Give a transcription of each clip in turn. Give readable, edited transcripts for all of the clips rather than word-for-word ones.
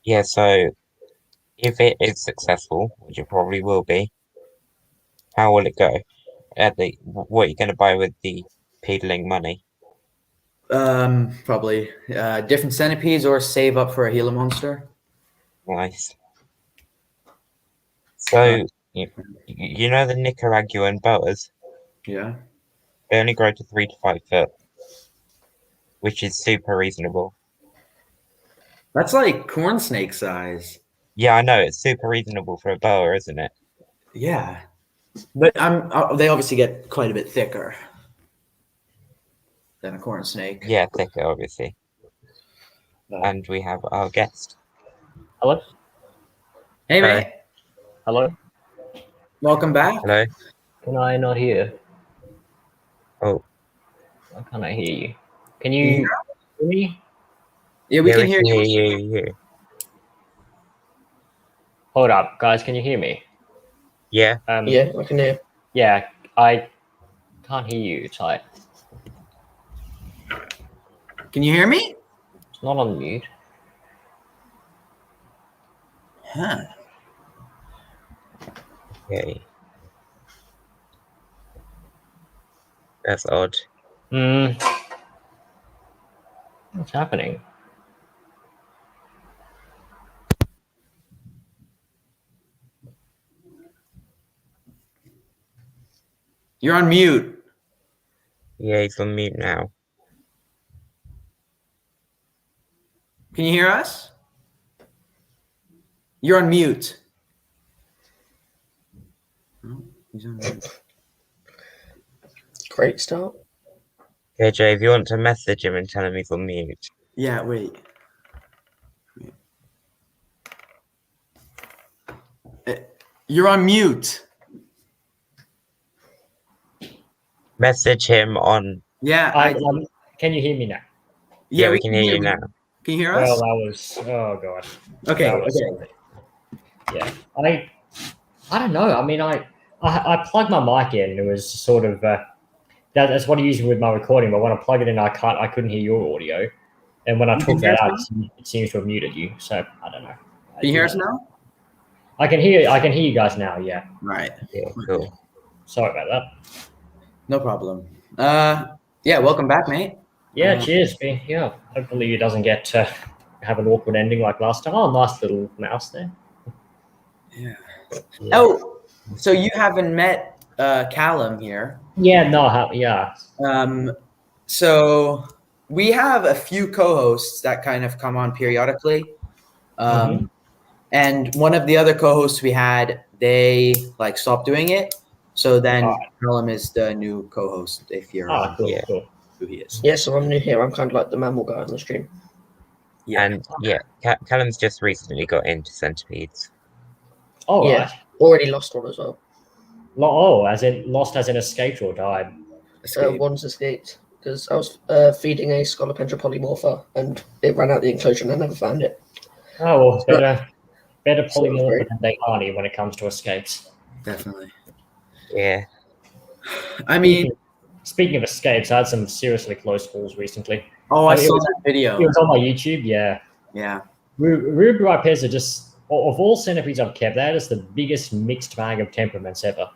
Yeah, so if it is successful, which it probably will be, how will it go? What are you going to buy with the peddling money? Probably different centipedes or save up for a Gila monster. Nice. Uh, So you know the Nicaraguan boas? yeah, They only grow to 3 to 5 foot, which is super reasonable. that's like corn snake size. Yeah, I know it's super reasonable for a boa, isn't it? Yeah, but they obviously get quite a bit thicker than a corn snake. Yeah, thicker, obviously. But And we have our guest. Hello? hey, Hello. mate, Hello? welcome back. Hello. Can I not hear? Oh, Why can't I hear you? Can Can you you hear me? Yeah, we yeah, can we hear can you. hear you. Hold up, guys, can you hear me? Yeah. Yeah, I can hear. Yeah, I can't hear you. It's like, Can you hear me? it's not on mute. Huh. Okay. That's odd. Hmm. What's happening? You're on mute. Yeah, he's on mute now. Can you hear us? You're on mute. Oh, he's on mute. Great start. Okay, Jay, if you want to message him and tell him he's on mute. Yeah, wait. You're on mute. Message him on. Yeah, Can you hear me now? Yeah, we can hear you now. Can you hear Well, us? that was, oh god. Okay, That was, yeah. I don't know. I mean, I plugged my mic in. It was sort of that's what I'm using with my recording. But when I plug it in, I couldn't hear your audio, and when I You can took hear that out, us it seems to have muted you. So I don't know. Can you hear us now? I can hear you guys now. Yeah. Right. Yeah, cool. Sorry about that. No problem. Yeah, welcome back, mate. Yeah. Cheers. Yeah. Hopefully, it doesn't get to have an awkward ending like last time. Oh, nice little mouse there. Yeah. Yeah. Oh, so you haven't met Callum here. Yeah. No. Yeah. So we have a few co-hosts that kind of come on periodically. And one of the other co-hosts we had, they like stopped doing it. So then Callum is the new co-host if you're Cool. Yeah. Cool. who he is. Yeah, so I'm new here. I'm kind of like the mammal guy on the stream. Yeah. And yeah, Callum's just recently got into Centipedes. All Yeah. right. Already lost one as well. Oh, as in lost, as in escaped or died. Escape. One's escaped because I was feeding a Scolopendra polymorpha and it ran out the enclosure and I never found it. Oh well, better So polymorph great. than they hardy when it comes to escapes. Definitely. Yeah. I mean, Speaking of escapes, I had some seriously close calls recently. I mean, saw that video. It was on my YouTube. Yeah. Yeah. Rubripes are just, of all centipedes I've kept, that is the biggest mixed bag of temperaments ever.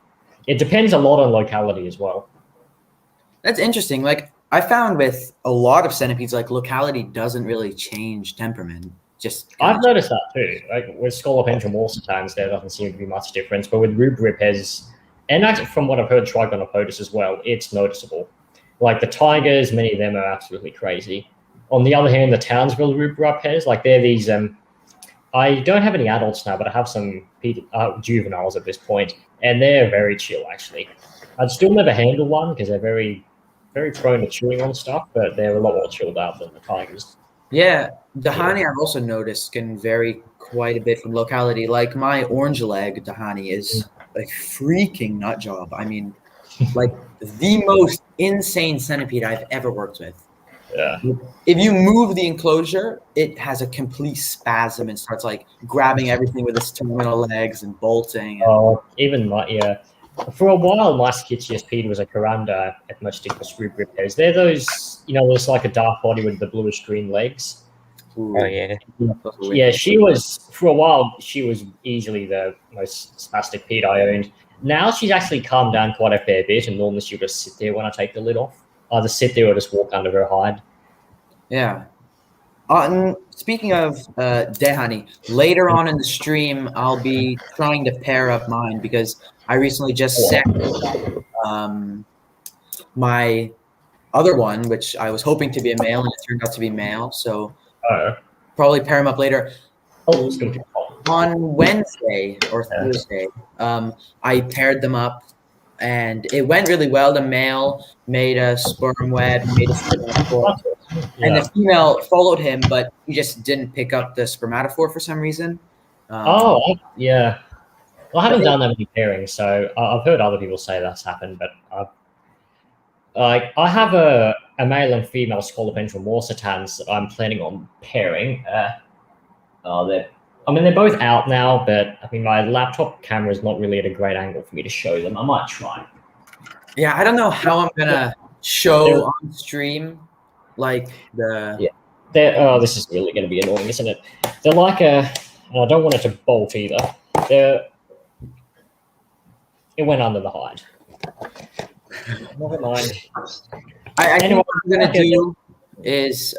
It depends a lot on locality as well. That's interesting. Like I found with a lot of centipedes, like locality doesn't really change temperament. Just I've noticed that too. Like with Scolopendra morsitans, there doesn't seem to be much difference, but with Rubripes, and actually from what I've heard, Trigonopodes as well, it's noticeable. Like the tigers, many of them are absolutely crazy. On the other hand, the Townsville Rubripes, like they're these. I don't have any adults now, but I have some juveniles at this point, and they're very chill actually. I'd still never handle one because they're very, very prone to chewing on stuff, but they're a lot more chilled out than the tigers. Yeah, Dahani I've also noticed can vary quite a bit from locality. Like my orange leg Dahani is a freaking nut job. I mean, like the most insane centipede I've ever worked with. Yeah. If you move the enclosure, it has a complete spasm and starts like grabbing everything with its terminal legs and bolting. Oh, even my For a while, my skitchiest pede was a Caranda Ethmosticus rubripes. They're those, there's like a dark body with the bluish green legs. Ooh. Oh yeah. Yeah, she was for a while. She was easily the most spastic pet I owned. Now she's actually calmed down quite a fair bit, and normally she'll just sit there when I take the lid off. Either sit there or just walk under her hide. Yeah. And speaking of Dehani, later on in the stream, I'll be trying to pair up mine because I recently just sent my other one, which I was hoping to be a male, and it turned out to be male. So probably pair them up later. Oh, it's gonna be hot. On Wednesday or Thursday, I paired them up, and it went really well. The male made a sperm web, made a spermatophore, and the female followed him, but he just didn't pick up the spermatophore for some reason. Yeah. Well, I haven't done that many pairings, so I've heard other people say that's happened, but I have a male and female Scolopendra morsitans that I'm planning on pairing. They're both out now, but I mean, my laptop camera is not really at a great angle for me to show them. I might try. Yeah, I don't know how I'm gonna show on stream, like the. Yeah. This is really going to be annoying, isn't it? They're like I don't want it to bolt either. It went under the hide. Never mind. I think what I'm gonna do is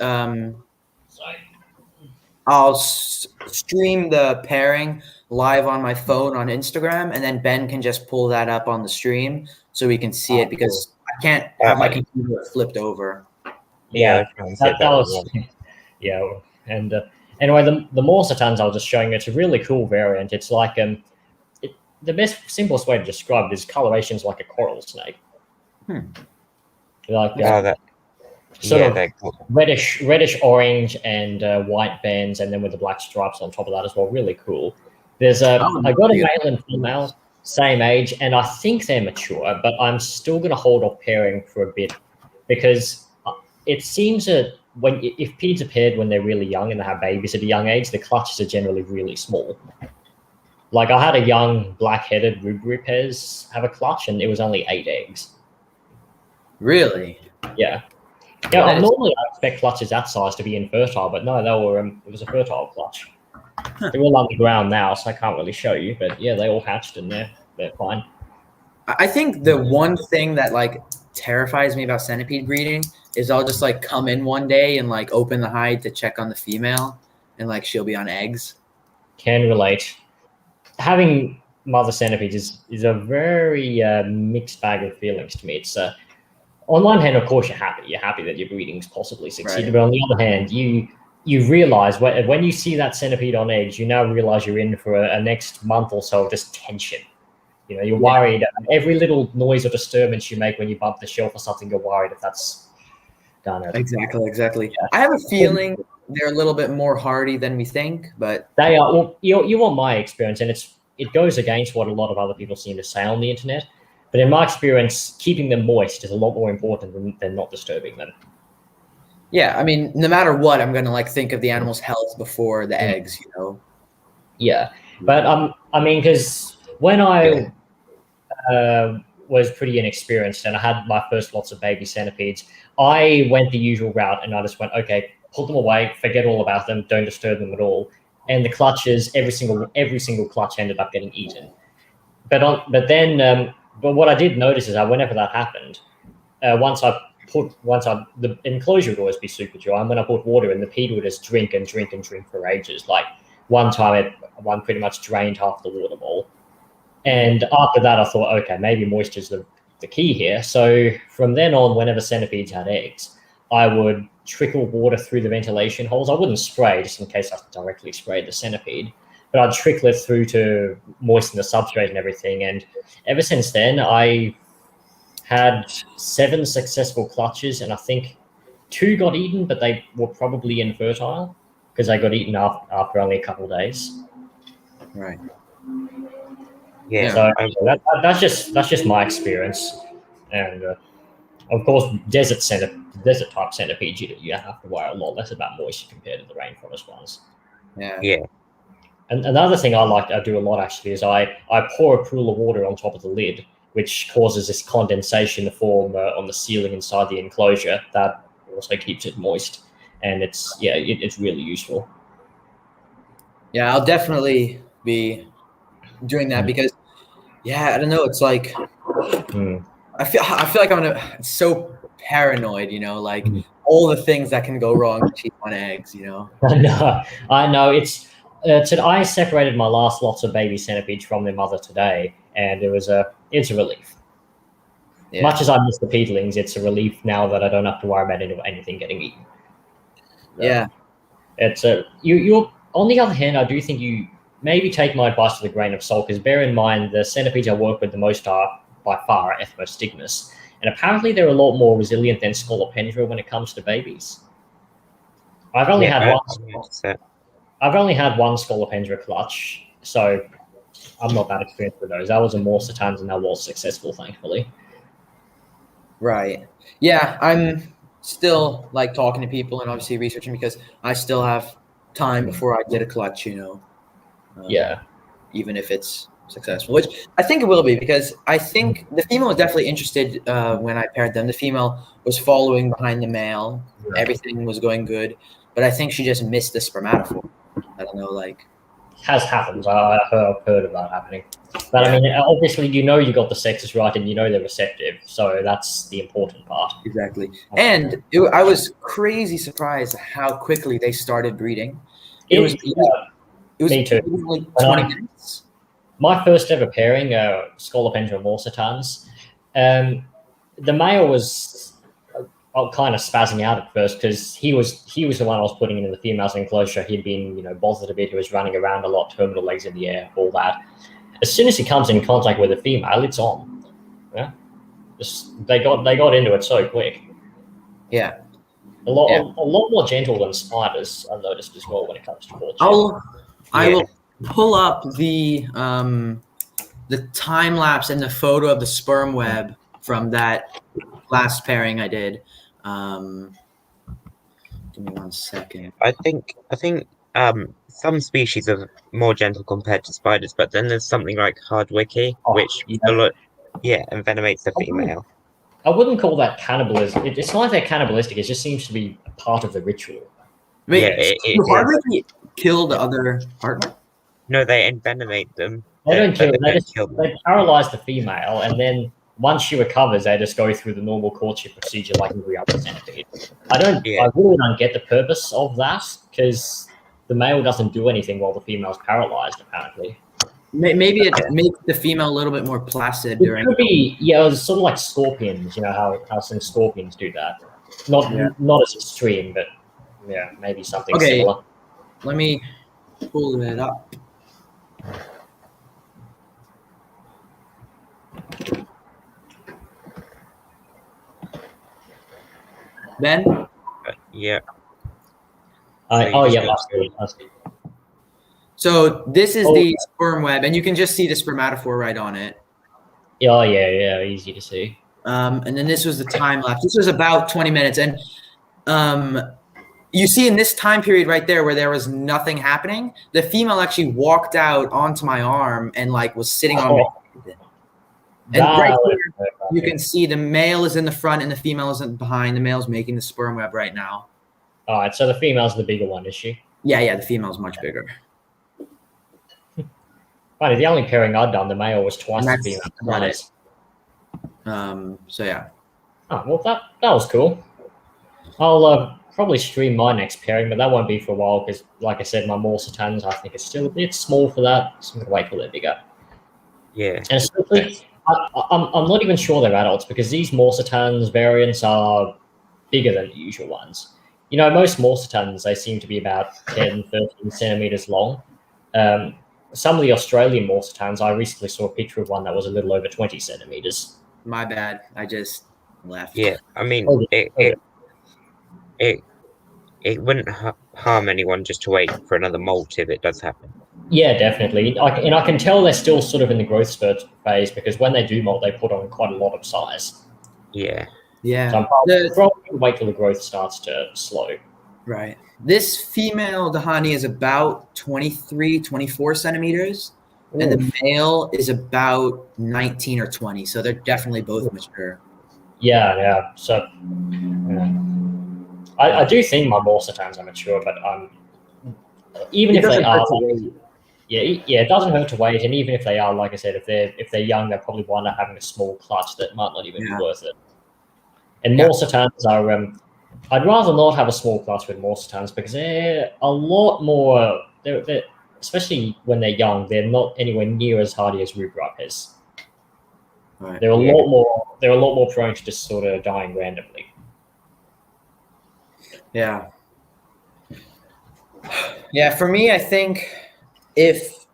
I'll stream the pairing live on my phone on Instagram, and then Ben can just pull that up on the stream so we can see it because I can't have my computer flipped over. Yeah, that was. Yeah, and anyway, the morsitans I was just showing, it's a really cool variant. It's like the best simplest way to describe it is coloration is like a coral snake. Like reddish orange and white bands, and then with the black stripes on top of that as well. Really cool. There's I got a male and female, same age, and I think they're mature, but I'm still going to hold off pairing for a bit because it seems that if peds are paired when they're really young and they have babies at a young age, the clutches are generally really small. Like I had a young black-headed Rubri pairs have a clutch, and it was only 8 eggs. Really? Yeah. Yeah. Normally, I expect clutches that size to be infertile, but no, they were. It was a fertile clutch. They're all on the ground now, so I can't really show you. But yeah, they all hatched, and they're fine. I think the one thing that like terrifies me about centipede breeding is I'll just like come in one day and like open the hide to check on the female, and like she'll be on eggs. Can relate. Having mother centipedes is a very mixed bag of feelings to me. It's on one hand, of course, you're happy that your breeding's possibly succeeded, right. But on the other hand, you realize when you see that centipede on eggs, you now realize you're in for a next month or so of just tension. You know, you're worried. Every little noise or disturbance you make when you bump the shelf or something, you're worried if that's done. Exactly. Yeah. I have a feeling they're a little bit more hardy than we think, but they are. Well, you want my experience, and it goes against what a lot of other people seem to say on the internet. But in my experience, keeping them moist is a lot more important than not disturbing them. Yeah, I mean, no matter what, I'm gonna like think of the animal's health before the eggs, you know. Yeah, but I mean, because when I was pretty inexperienced and I had my first lots of baby centipedes, I went the usual route and I just went, okay, put them away, forget all about them, don't disturb them at all. And the clutches, every single clutch ended up getting eaten. But what I did notice is that whenever that happened, once the enclosure would always be super dry, and when I put water in, the pea would just drink for ages. Like one time, one pretty much drained half the water bowl. And after that, I thought, okay, maybe moisture's the key here. So from then on, whenever centipedes had eggs, I would trickle water through the ventilation holes. I wouldn't spray just in case I directly sprayed the centipede, but I'd trickle it through to moisten the substrate and everything. And ever since then, I had 7 successful clutches, and I think 2 got eaten, but they were probably infertile because they got eaten after only a couple of days. Right. Yeah. So that's just my experience, and of course, desert type centipedes, you have to worry a lot less about moisture compared to the rainforest ones. Yeah. And another thing I do a lot actually is I pour a pool of water on top of the lid, which causes this condensation to form on the ceiling inside the enclosure that also keeps it moist. and it's really useful. Yeah, I'll definitely be doing that because, yeah, I don't know. It's like I feel like it's so paranoid, like all the things that can go wrong to cheap on eggs, I know. I separated my last lots of baby centipedes from their mother today, and it's a relief. Yeah. Much as I miss the petalings, it's a relief now that I don't have to worry about anything getting eaten. Yeah. It's you're on the other hand, I do think you maybe take my advice with a grain of salt, because bear in mind the centipedes I work with the most are by far ethmostigmus, and apparently they're a lot more resilient than Scolopendra when it comes to babies. I've only had one Scolopendra clutch, so I'm not that experienced with those. That was a Morsitans, and that was successful, thankfully. Right. Yeah, I'm still like talking to people and obviously researching because I still have time before I get a clutch, Yeah. Even if it's successful, which I think it will be, because I think the female was definitely interested when I paired them. The female was following behind the male. Right. Everything was going good, but I think she just missed the spermatophore. I don't know, Has happened. I've heard of that happening. But Yeah. I mean, obviously, you got the sexes right, and they're receptive, so that's the important part. Exactly. And I was crazy surprised how quickly they started breeding. It was me too. like 20 minutes. My first ever pairing, Scolopendra morsitans, the male was kind of spazzing out at first because he was the one I was putting into the female's enclosure. He'd been bothered a bit. He was running around a lot, terminal legs in the air, all that. As soon as he comes in contact with a female, it's on. Yeah, they got into it so quick. Yeah, a lot more gentle than spiders. I've noticed as well when it comes to courtship. I will pull up the time lapse and the photo of the sperm web from that last pairing I did. Give me 1 second. I think some species are more gentle compared to spiders, but then there's something like hardwicky, which envenomates the female. I wouldn't call that cannibalism. It's not like they're cannibalistic. It just seems to be a part of the ritual. Wait, hardwicky kill the other partner? No, they envenomate them. They don't kill them. They paralyze the female, and then once she recovers, they just go through the normal courtship procedure like every other centipede. I really don't get the purpose of that, because the male doesn't do anything while the female's paralyzed, apparently. Maybe it makes the female a little bit more placid during. It could be, it's sort of like scorpions. How some scorpions do that. Not as extreme, but maybe something similar. Let me pull it up. Ben? Yeah. Last week. So this is the sperm web, and you can just see the spermatophore right on it. Yeah, easy to see. And then this was the time lapse. This was about 20 minutes, and you see in this time period right there where there was nothing happening, the female actually walked out onto my arm and was sitting on me. And right here, you can see the male is in the front and the female is behind. The male's making the sperm web right now. All right, so the female's the bigger one, is she? Yeah, the female's much bigger. Funny, the only pairing I'd done, the male was twice the female. So yeah. Oh, well, that was cool. I'll probably stream my next pairing, but that won't be for a while because, like I said, my morsitans, I think, is still a bit small for that. So I'm going to wait till they're bigger. Yeah. And especially, I'm not even sure they're adults because these morsitans variants are bigger than the usual ones. Most morsitans, they seem to be about 10, 13 centimeters long. Some of the Australian morsitans, I recently saw a picture of one that was a little over 20 centimeters. My bad. I just left. Yeah, I mean, it wouldn't harm anyone just to wait for another molt if it does happen. Yeah, definitely. I can tell they're still sort of in the growth spurt phase because when they do molt, they put on quite a lot of size. Yeah. Yeah. So I'm probably going to wait till the growth starts to slow. Right. This female Dahani is about 23, 24 centimeters, and the male is about 19 or 20. So they're definitely both mature. Yeah. So I do think my Morsitans are mature, but even if they are, yeah, it doesn't hurt to wait. And even if they are, like I said, if they're young, they probably wind up having a small clutch that might not even be worth it. And Morsitans are. I'd rather not have a small clutch with Morsitans because they're a lot more. They're especially when they're young, they're not anywhere near as hardy as Rubrap is. Right. They're a lot more. They're a lot more prone to just sort of dying randomly. Yeah. Yeah, for me, I think if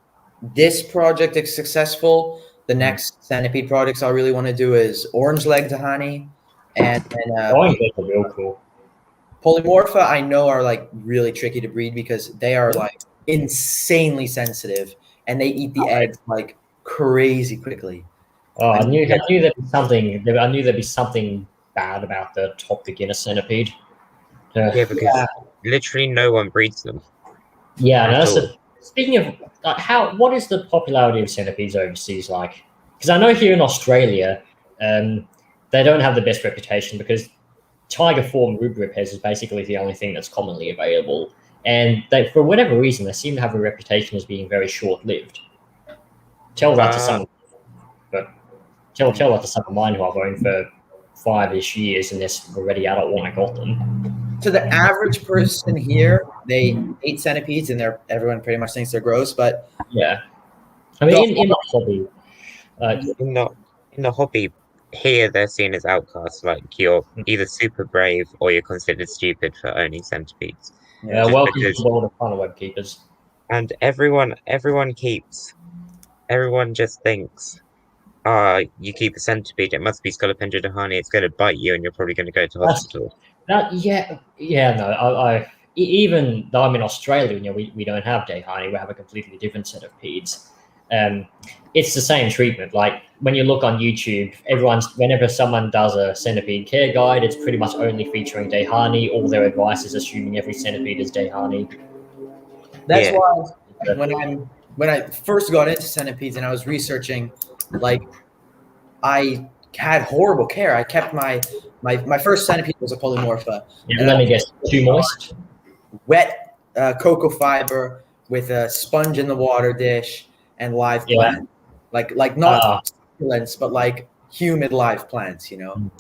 this project is successful, the next Centipede projects I really want to do is Orange Leg Tahani and Real cool. Polymorpha. I know are like really tricky to breed because they are like insanely sensitive and they eat the eggs like crazy quickly. Oh, I knew there'd be something. I knew there'd be something bad about the top beginner centipede. Yeah, because literally no one breeds them. Yeah, speaking of what is the popularity of centipedes overseas like? Because I know here in Australia, they don't have the best reputation because tiger form rubripes is basically the only thing that's commonly available, and they, for whatever reason, they seem to have a reputation as being very short-lived. Tell that to someone, but tell that to some of mine who I've owned for 5-ish years, and they're already adult when I got them. To the average person here, they eat centipedes, and everyone pretty much thinks they're gross. But yeah, I mean, in the hobby, in the hobby here, they're seen as outcasts. Like you're either super brave or you're considered stupid for owning centipedes. Yeah, welcome to the world of funnel web keepers. And everyone just thinks, you keep a centipede, it must be Scolopendra dahani, it's going to bite you and you're probably going to go to hospital. Even though I'm in Australia, we don't have dahani, we have a completely different set of peds. It's the same treatment. Like when you look on YouTube, whenever someone does a centipede care guide, it's pretty much only featuring dahani. All their advice is assuming every centipede is dahani. That's why when I first got into centipedes and I was researching, like I had horrible care. I kept my first centipede was a polymorpha. Yeah, let me guess, too moist? Wet cocoa fiber with a sponge in the water dish and live plant. Like not succulents, but like humid live plants, you know?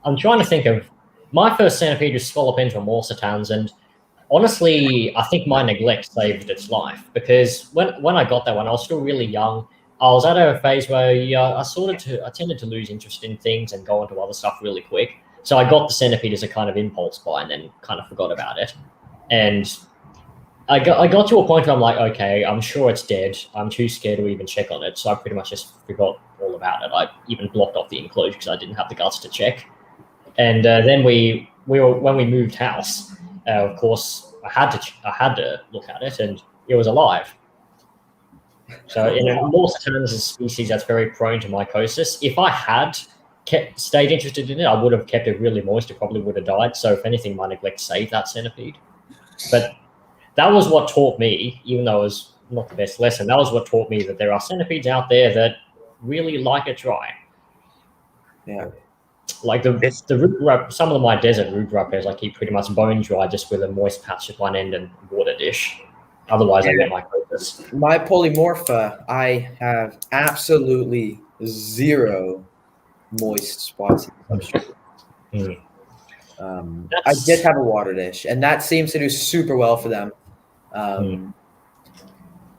I'm trying to think of my first centipede was Scolopendra morsitans, and honestly, I think my neglect saved its life because when I got that one, I was still really young. I was at a phase where I tended to lose interest in things and go into other stuff really quick. So I got the centipede as a kind of impulse buy and then kind of forgot about it. And I got to a point where I'm like, okay, I'm sure it's dead. I'm too scared to even check on it. So I pretty much just forgot all about it. I even blocked off the enclosure because I didn't have the guts to check. And then when we moved house, of course, I had to look at it, and it was alive. So in a Morsitans is a species that's very prone to mycosis. If I had stayed interested in it, I would have kept it really moist. It probably would have died. So if anything, my neglect saved that centipede. But that was what taught me, even though it was not the best lesson, that was what taught me that there are centipedes out there that really like it dry. Yeah. Like some of my desert rubripes, I keep pretty much bone dry just with a moist patch at one end and water dish. Otherwise, I get mycosis. My polymorpha, I have absolutely zero moist spots. I did have a water dish, and that seems to do super well for them.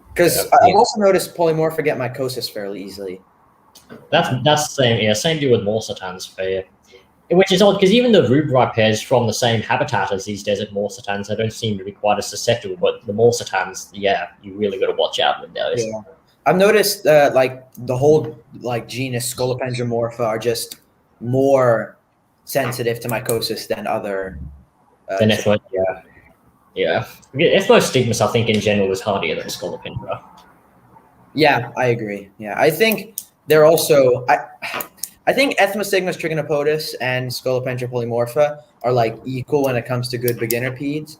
Because I've also noticed polymorpha get mycosis fairly easily. That's the same. Yeah, same deal with morsitans for you. Which is odd because even the rubripes from the same habitat as these desert morsitans, they don't seem to be quite as susceptible. But the morsitans, you really got to watch out with those. Yeah. I've noticed like the whole genus Scolopendra morpha are just more sensitive to mycosis than other. Than yeah. Ethmostigmus, I think in general is hardier than Scolopendra. Yeah, I agree. Yeah, I think they're also. I think Ethmostigmus trichinopodes and Scolopendra polymorpha are like equal when it comes to good beginner peds.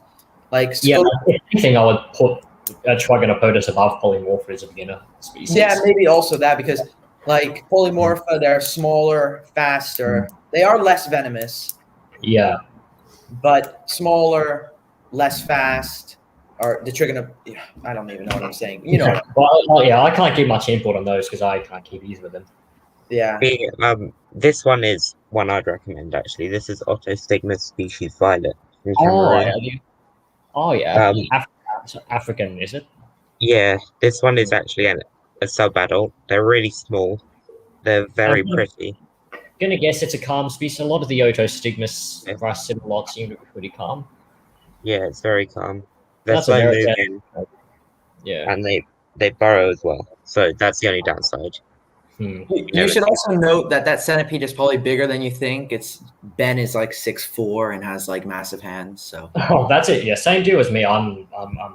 If anything, I would put Trichinopodes above polymorpha as a beginner species. Yeah, maybe also that because like polymorpha, they're smaller, faster. They are less venomous. Yeah. but smaller, less fast. Or the trigono. I don't even know what I'm saying. You know. Well, yeah, I can't give much input on those because I can't keep either of them. Yeah. This one is one I'd recommend actually. This is Otostigma species violet from Oh, Cameroon. yeah. Oh, yeah. Um, African, is it? yeah, this one is actually a sub-adult. They're really small. They're I'm very pretty. gonna guess it's a calm species. A lot of the Otostigmus Yeah, racemolots seem to be pretty calm. yeah, it's very calm. They're That's slow American. moving Yeah. and they burrow as well. So that's the only downside. Hmm. You should also note that centipede is probably bigger than you think. Ben is like 6'4" and has like massive hands. So Oh, that's it. Yeah, same deal as me. I'm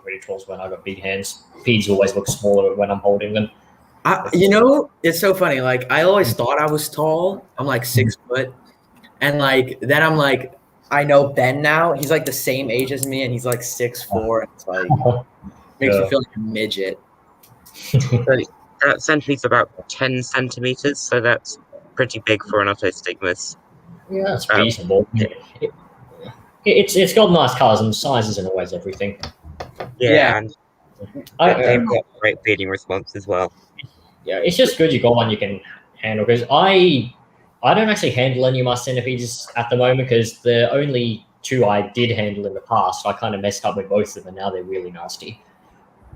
pretty tall when I got big hands. Peds always look smaller when I'm holding them. It's so funny. Like I always thought I was tall. I'm like 6 foot, and like then I'm like I know Ben now. He's like the same age as me, and he's like 6'4". It's like makes me feel like a midget. That centipede's about 10 centimeters, so that's pretty big for an Otostigmus. Yeah, that's reasonable. It's got nice colours and size isn't always everything. Yeah, and they've I, got great feeding response as well. yeah, it's just good you got one you can handle because I don't actually handle any of my centipedes at the moment because the only two I did handle in the past, I kind of messed up with both of them and now they're really nasty.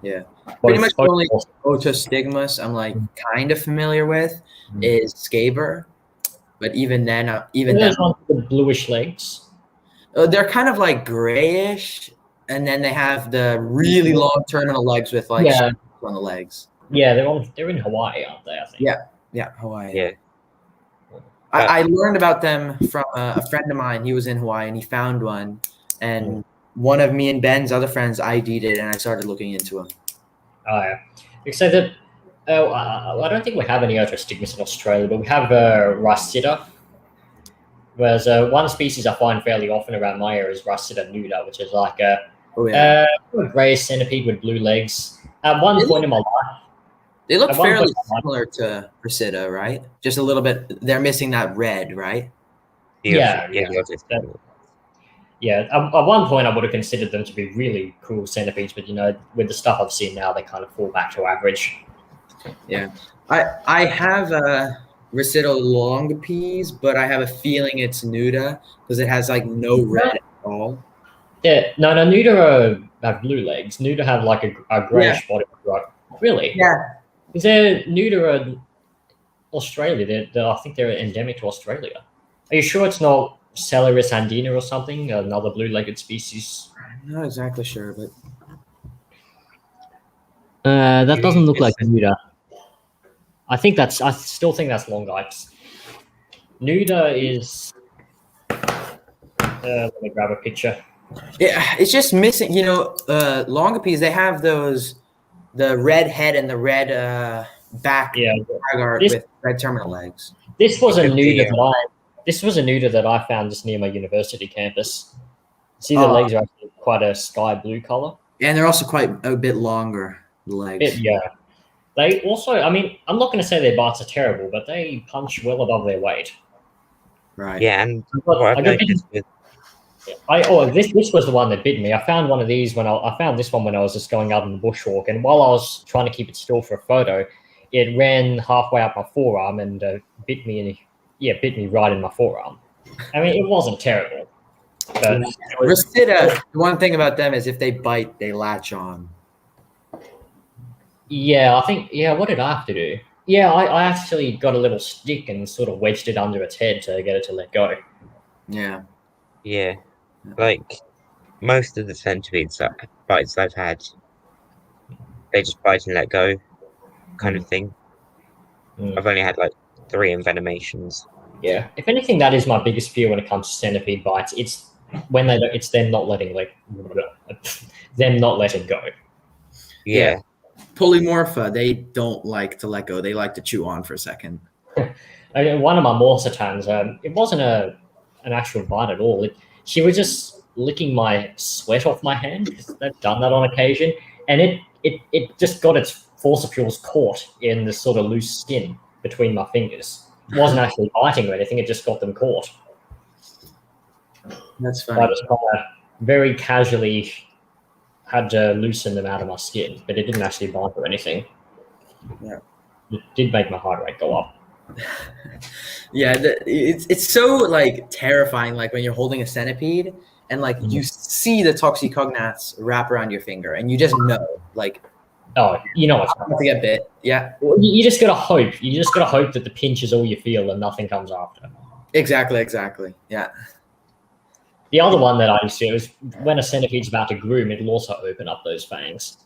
Yeah. Pretty much the only Otostigmus I'm like kind of familiar with is Scaber, but even then, There's one with the bluish legs. They're kind of like grayish, and then they have the really long terminal legs with like Yeah. on the legs. Yeah, they're in Hawaii, aren't they? I think. Yeah, Hawaii. Yeah. I learned about them from a friend of mine. He was in Hawaii and he found one, and one of me and Ben's other friends ID'd it, and I started looking into them. Oh yeah, except that I don't think we have any Otostigmus in Australia, but we have Ricida. Whereas one species I find fairly often around my area is Ricida nuda, which is like a greyish centipede with blue legs. At one point in my life, they look fairly similar to Ricida, right? Just a little bit. They're missing that red, right? Yeah. At one point, I would have considered them to be really cool centipedes, but with the stuff I've seen now, they kind of fall back to average. Yeah, I have a Ricida longipes, but I have a feeling it's nuda because it has like no red at all. Yeah, no, nuda have blue legs. Nuda have like a grayish body. Really? Yeah. Is there nuda Australia? I think they're endemic to Australia. Are you sure it's not Celeris andina or something, another blue-legged species? I'm not exactly sure, but that doesn't look like nuda. I still think that's longipes. Nuda is. Let me grab a picture. Yeah, it's just missing. Longipes. They have the red head and the red back. Yeah, with red terminal legs. This was a nuda that I found just near my university campus. See, the legs are actually quite a sky blue color, and they're also quite a bit longer. The legs. Yeah. They also, I mean, I'm not going to say their bites are terrible, but they punch well above their weight. Right. Yeah, and this was the one that bit me. I found one of these I found this one when I was just going out on the bushwalk, and while I was trying to keep it still for a photo, it ran halfway up my forearm and bit me right in my forearm. I mean, it wasn't terrible. But Ricida, the one thing about them is if they bite, they latch on. Yeah, I think. Yeah, what did I have to do? Yeah, I actually got a little stick and sort of wedged it under its head to get it to let go. Yeah. Yeah. Like most of the centipedes bites I've had, they just bite and let go, kind of thing. I've only had like 3 envenomations. Yeah. If anything, that is my biggest fear when it comes to centipede bites. It's when it's them not letting go. Yeah. Polymorpha, they don't like to let go. They like to chew on for a second. One of my morsitans, it wasn't an actual bite at all. She was just licking my sweat off my hand. They've done that on occasion, and it just got its forcipules caught in the sort of loose skin between my fingers. It wasn't actually biting or anything. It just got them caught. That's I funny. just kind of very casually had to loosen them out of my skin, but it didn't actually bite or anything. Yeah. It did make my heart rate go up. Yeah, it's so like terrifying. Like when you're holding a centipede and like you see the toxicognaths wrap around your finger, and you just know, like, Oh, you know what's I'm about to get bit. Yeah, Well, you just gotta hope. You just gotta hope that the pinch is all you feel and nothing comes after. exactly. Yeah. The other one that I used to is when a centipede's about to groom, it'll also open up those fangs,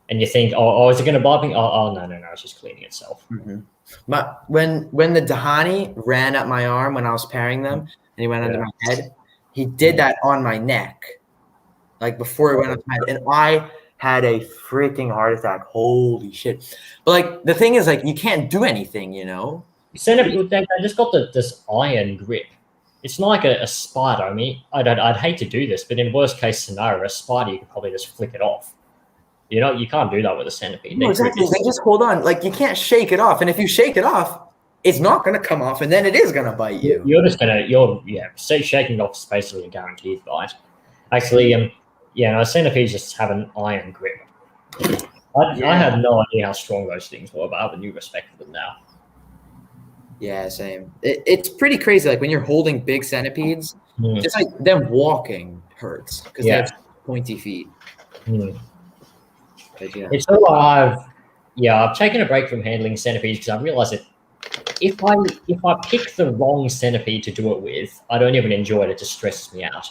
and you think, oh, is it going to bite me? Oh, no, it's just cleaning itself. Mm-hmm. But when the Dahani ran up my arm when I was pairing them, and he went under my head, he did that on my neck, like before he went onto my head, and I had a freaking heart attack. Holy shit! But like the thing is, like you can't do anything, you know. Centipede, they just got this iron grip. It's not like a spider. I mean, I'd hate to do this, but in worst case scenario, a spider you could probably just flick it off. You know, you can't do that with a centipede. No, exactly. They just hold on. Like you can't shake it off, and if you shake it off, it's not going to come off, and then it is going to bite you. Shaking off is basically a guaranteed bite. Actually, centipedes just have an iron grip. I had no idea how strong those things were, but I have a new respect for them now. Yeah, same. It's pretty crazy. Like when you're holding big centipedes, just like them walking hurts because they have pointy feet. But yeah. It's so I've taken a break from handling centipedes because I realized that if I pick the wrong centipede to do it with, I don't even enjoy it. It just stresses me out.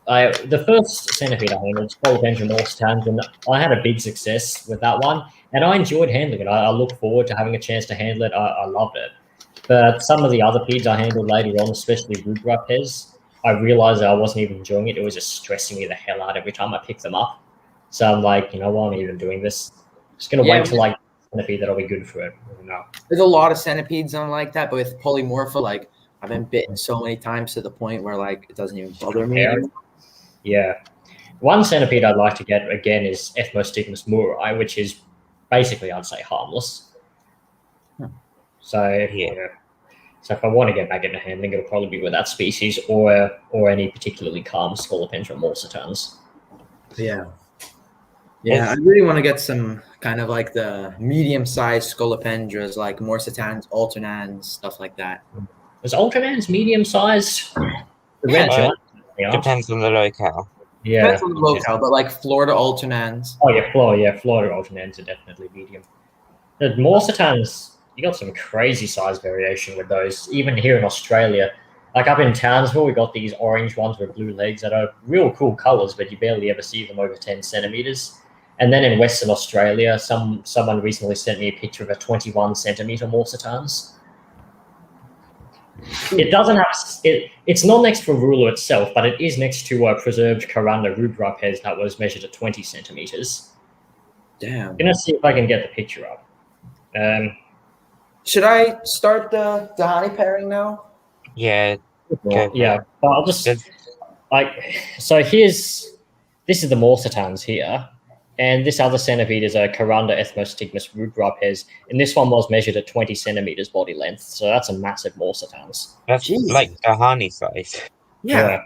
The first centipede I handled was Scolopendra morsitans, and I had a big success with that one, and I enjoyed handling it. I look forward to having a chance to handle it. I loved it. But some of the other peds I handled later on, especially Rubrapes, I realized I wasn't even enjoying it. It was just stressing me the hell out every time I picked them up. So I'm like, you know what, I'm even doing this. Just going to wait till like centipede that'll be good for it. There's a lot of centipedes on like that, but with polymorpha, like I've been bitten so many times to the point where like it doesn't even bother me anymore. Yeah. One centipede I'd like to get again is Ethmostigmus murai, which is basically, I'd say, harmless. So so if I want to get back into handling, it'll probably be with that species or any particularly calm Scolopendra morsitans. Yeah. Yeah, I really want to get some kind of like the medium-sized Scolopendras, like morsitans, alternans, stuff like that. Is alternans medium-sized? Depends on the locale. Yeah. Depends on the locale, but like Florida alternans. Oh yeah, Florida alternans are definitely medium. The morsitans, you got some crazy size variation with those. Even here in Australia, like up in Townsville, we got these orange ones with blue legs that are real cool colors, but you barely ever see them over 10 centimeters. And then in Western Australia, someone recently sent me a picture of a 21 centimeter morsitans. It doesn't have it's not next to Rula itself, but it is next to a preserved Caranda rubrapes that was measured at 20 centimeters. Damn. I'm gonna see if I can get the picture up. Should I start the Dahani pairing now? Yeah. Yeah, but I'll just so this is the morsitans here. And this other centipede is a Caranda Ethmostigmus rubrapes, and this one was measured at 20 centimeters body length, so that's a massive morsitans. That's like Dahani size. Yeah.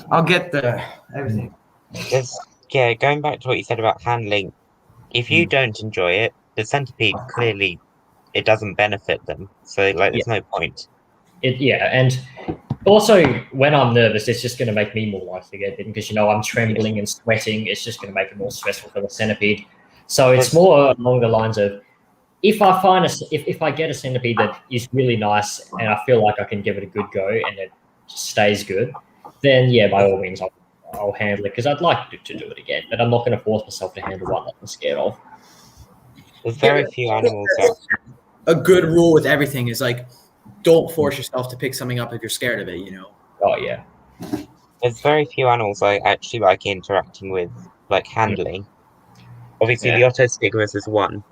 I'll get everything. Going back to what you said about handling, if you don't enjoy it, the centipede clearly it doesn't benefit them. So like there's no point. And also, when I'm nervous, it's just going to make me more likely to get bitten because, I'm trembling and sweating. It's just going to make it more stressful for the centipede. So it's more along the lines of if I get a centipede that is really nice and I feel like I can give it a good go and it stays good, then by all means I'll handle it because I'd like to do it again. But I'm not going to force myself to handle one that I'm scared of. There's very few animals a good rule with everything is like, don't force yourself to pick something up if you're scared of it, Oh, yeah. There's very few animals I actually like interacting with, like handling. Obviously, the Otostigmas is one.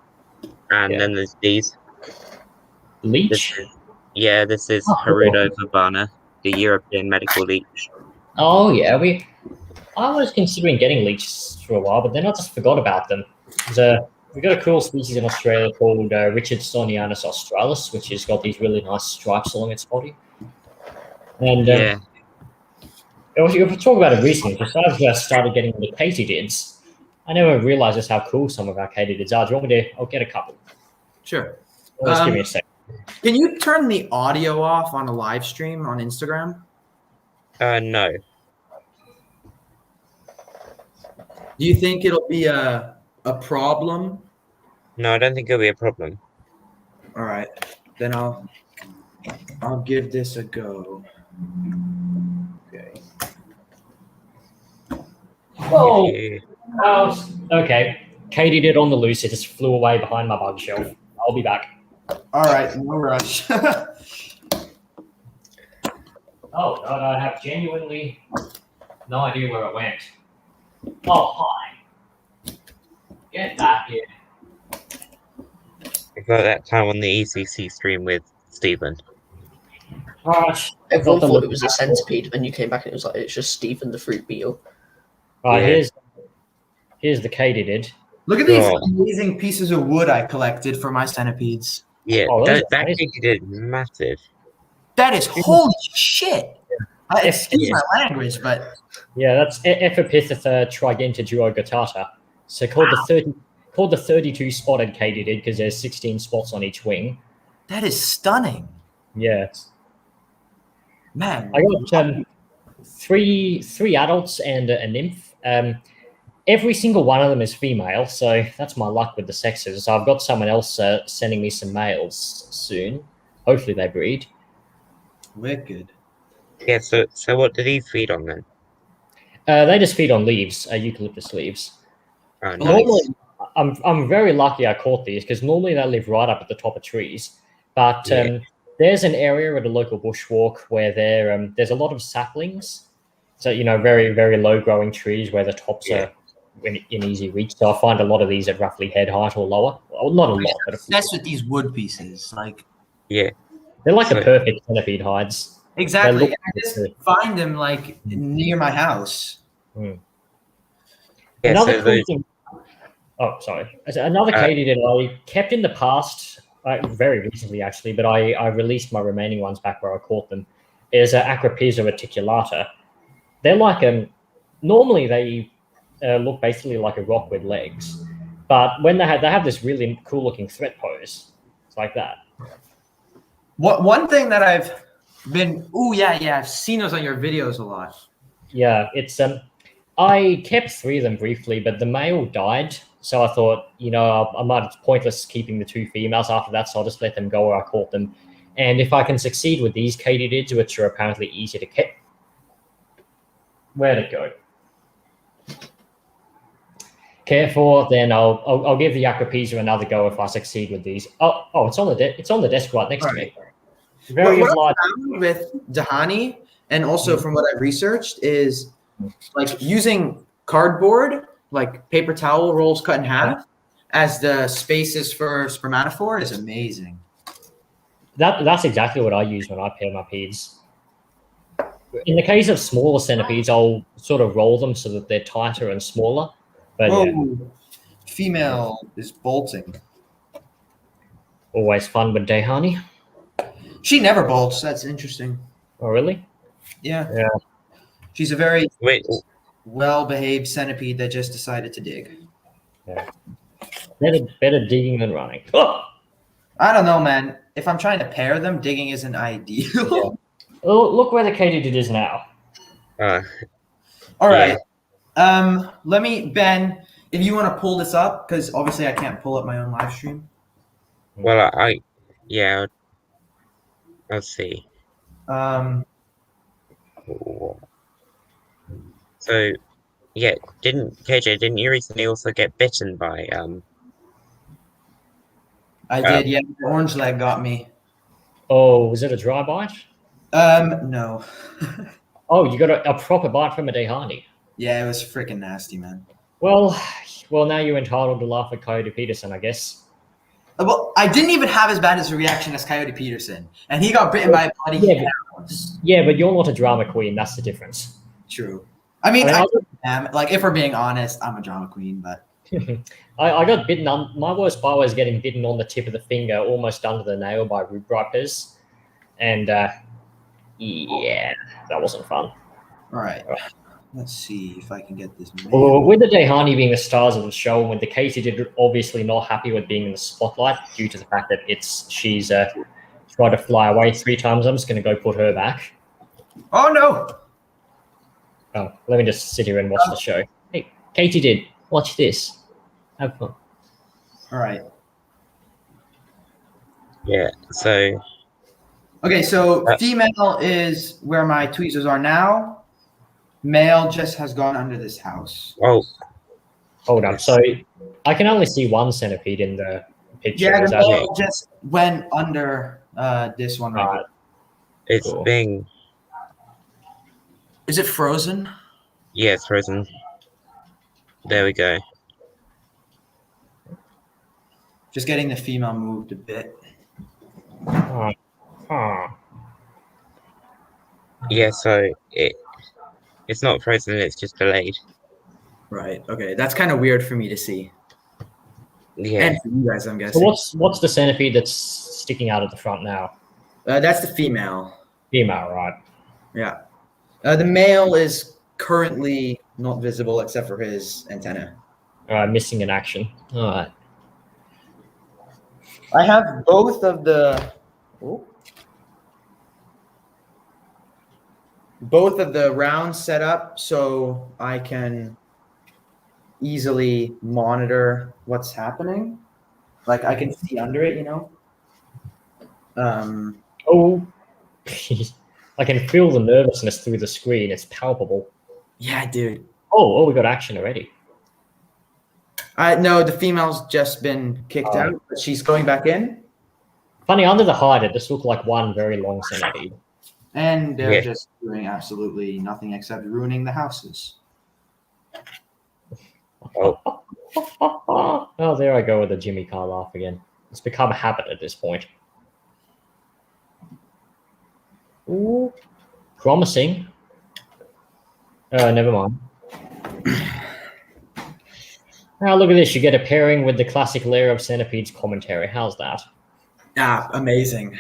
And then there's these. Leech? This is Harudo verbana, the European medical leech. Oh, yeah. I was considering getting leeches for a while, but then I just forgot about them. We've got a cool species in Australia called Richardsonianus australis, which has got these really nice stripes along its body. And If we talk about it recently, just as I started getting into katydids, I never realized just how cool some of our katydids are. Do you want me to? I'll get a couple. Sure. Just give me a sec. Can you turn the audio off on a live stream on Instagram? No. Do you think it'll be a problem? No, I don't think it'll be a problem. All right, then I'll give this a go. Okay. Oh, Yeah. okay. Katydid on the loose. It just flew away behind my bug shelf. I'll be back. All right, no rush. Oh, God, I have genuinely no idea where it went. Oh, hi. Get back here. I got that time on the ECC stream with Stephen. Right. Everyone thought it was a centipede, and you came back and it was like it's just Stephen the fruit beetle. Right, Yeah. here's the katydid. Look at these Oh. amazing pieces of wood I collected for my centipedes. Yeah, Oh, those that are amazing. did massive. That is holy shit. Excuse Yeah. my language, but Yeah, that's Epipithecta trigentaduogutata. So called the 32 spotted katydid because there's 16 spots on each wing. that is stunning. Yeah. Man, I got three adults and a nymph. Every single one of them is female, so that's my luck with the sexes. So I've got someone else sending me some males soon. Hopefully they breed. wicked. Yeah, so what do these feed on then? They just feed on leaves, eucalyptus leaves. Oh, nice. Normally, I'm very lucky I caught these because normally they live right up at the top of trees. But Yeah. there's an area at a local bushwalk where there's a lot of saplings. So, very, very low growing trees where the tops Yeah. are in easy reach. So I find a lot of these at roughly head height or lower. Well, not a lot, but a few. Obsessed with these wood pieces. Like Yeah. They're like the So- perfect centipede hides. exactly. look- And I just find them like near my house. Yeah, Another so cool those, thing. Oh, sorry. Another katydid I kept in the past, very recently actually, but I released my remaining ones back where I caught them. Is Acropisa reticulata. They're like normally they look basically like a rock with legs, but when they have this really cool looking threat pose. It's like that. One thing that I've been I've seen those on your videos a lot. Yeah, it's I kept 3 of them briefly, but the male died. So I thought, it's pointless keeping the 2 females after that, so I'll just let them go where I caught them. And if I can succeed with these katydids, which are apparently easy to catch, where'd it go? Careful, then I'll give the Acropisa another go if I succeed with these. Oh, it's on the desk right next to me. Very What obliged. I found with Dahani, and also from what I've researched, is like using cardboard, like paper towel rolls cut in half, as the spaces for spermatophore is amazing. That's exactly what I use when I pair my peds. In the case of smaller centipedes, I'll sort of roll them so that they're tighter and smaller. But yeah, Female is bolting. always fun with Dehani. She never bolts. That's interesting. Oh, really? Yeah. Yeah. She's a very wait, well-behaved centipede that just decided to dig. Yeah. Better digging than running. Oh! I don't know, man. If I'm trying to pair them, digging isn't ideal. Oh, look where the katydid is now. All Yeah. right. Let me, Ben, if you want to pull this up, because obviously I can't pull up my own live stream. well, I'll see. So, yeah, didn't you recently also get bitten by I did, yeah. The orange leg got me. Oh, was it a dry bite? No. Oh, you got a proper bite from a Dehani. Yeah, it was freaking nasty, man. Well, now you're entitled to laugh at Coyote Peterson, I guess. Well, I didn't even have as bad as a reaction as Coyote Peterson, and he got bitten by a bloody house. Yeah, but you're not a drama queen. That's the difference. True. I mean, I I mean, am. Like, if we're being honest, I'm a drama queen, but I got bitten on. My worst bite was getting bitten on the tip of the finger, almost under the nail by root gripers, and yeah, that wasn't fun. All right. Let's see if I can get this. Well, with the Dehani being the stars of the show, and with the Katydid obviously not happy with being in the spotlight due to the fact that she's tried to fly away 3 times, I'm just going to go put her back. Oh no! Oh, let me just sit here and watch the show. Hey, Katydid, watch this. Have fun. All right. Yeah. So. Okay, so female is where my tweezers are now. Male just has gone under this house. Oh. Hold on. So I can only see one centipede in the picture. Yeah, Is the that male just went under this one right here. It's Cool. being. Is it frozen? Yeah, it's frozen. There we go. Just getting the female moved a bit. Yeah, so it's not frozen, it's just delayed. Right. Okay, that's kind of weird for me to see. Yeah. And for you guys, I'm guessing. So what's the centipede that's sticking out at the front now? That's the female. Female, right? Yeah. The male is currently not visible except for his antenna. Missing in action. All right. I have both of the rounds set up so I can easily monitor what's happening. Like I can see under it, you know. Oh, I can feel the nervousness through the screen. It's palpable. Yeah, dude. Oh, we got action already. No, the female's just been kicked out, but she's going back in. Funny, under the hide, it just looked like one very long centipede. And they're just doing absolutely nothing except ruining the houses. Oh, there I go with the Jimmy Carr laugh again. It's become a habit at this point. Ooh, promising. Never mind. Now look at this. You get a pairing with the classic Lair of Centipedes commentary. How's that? Ah, amazing.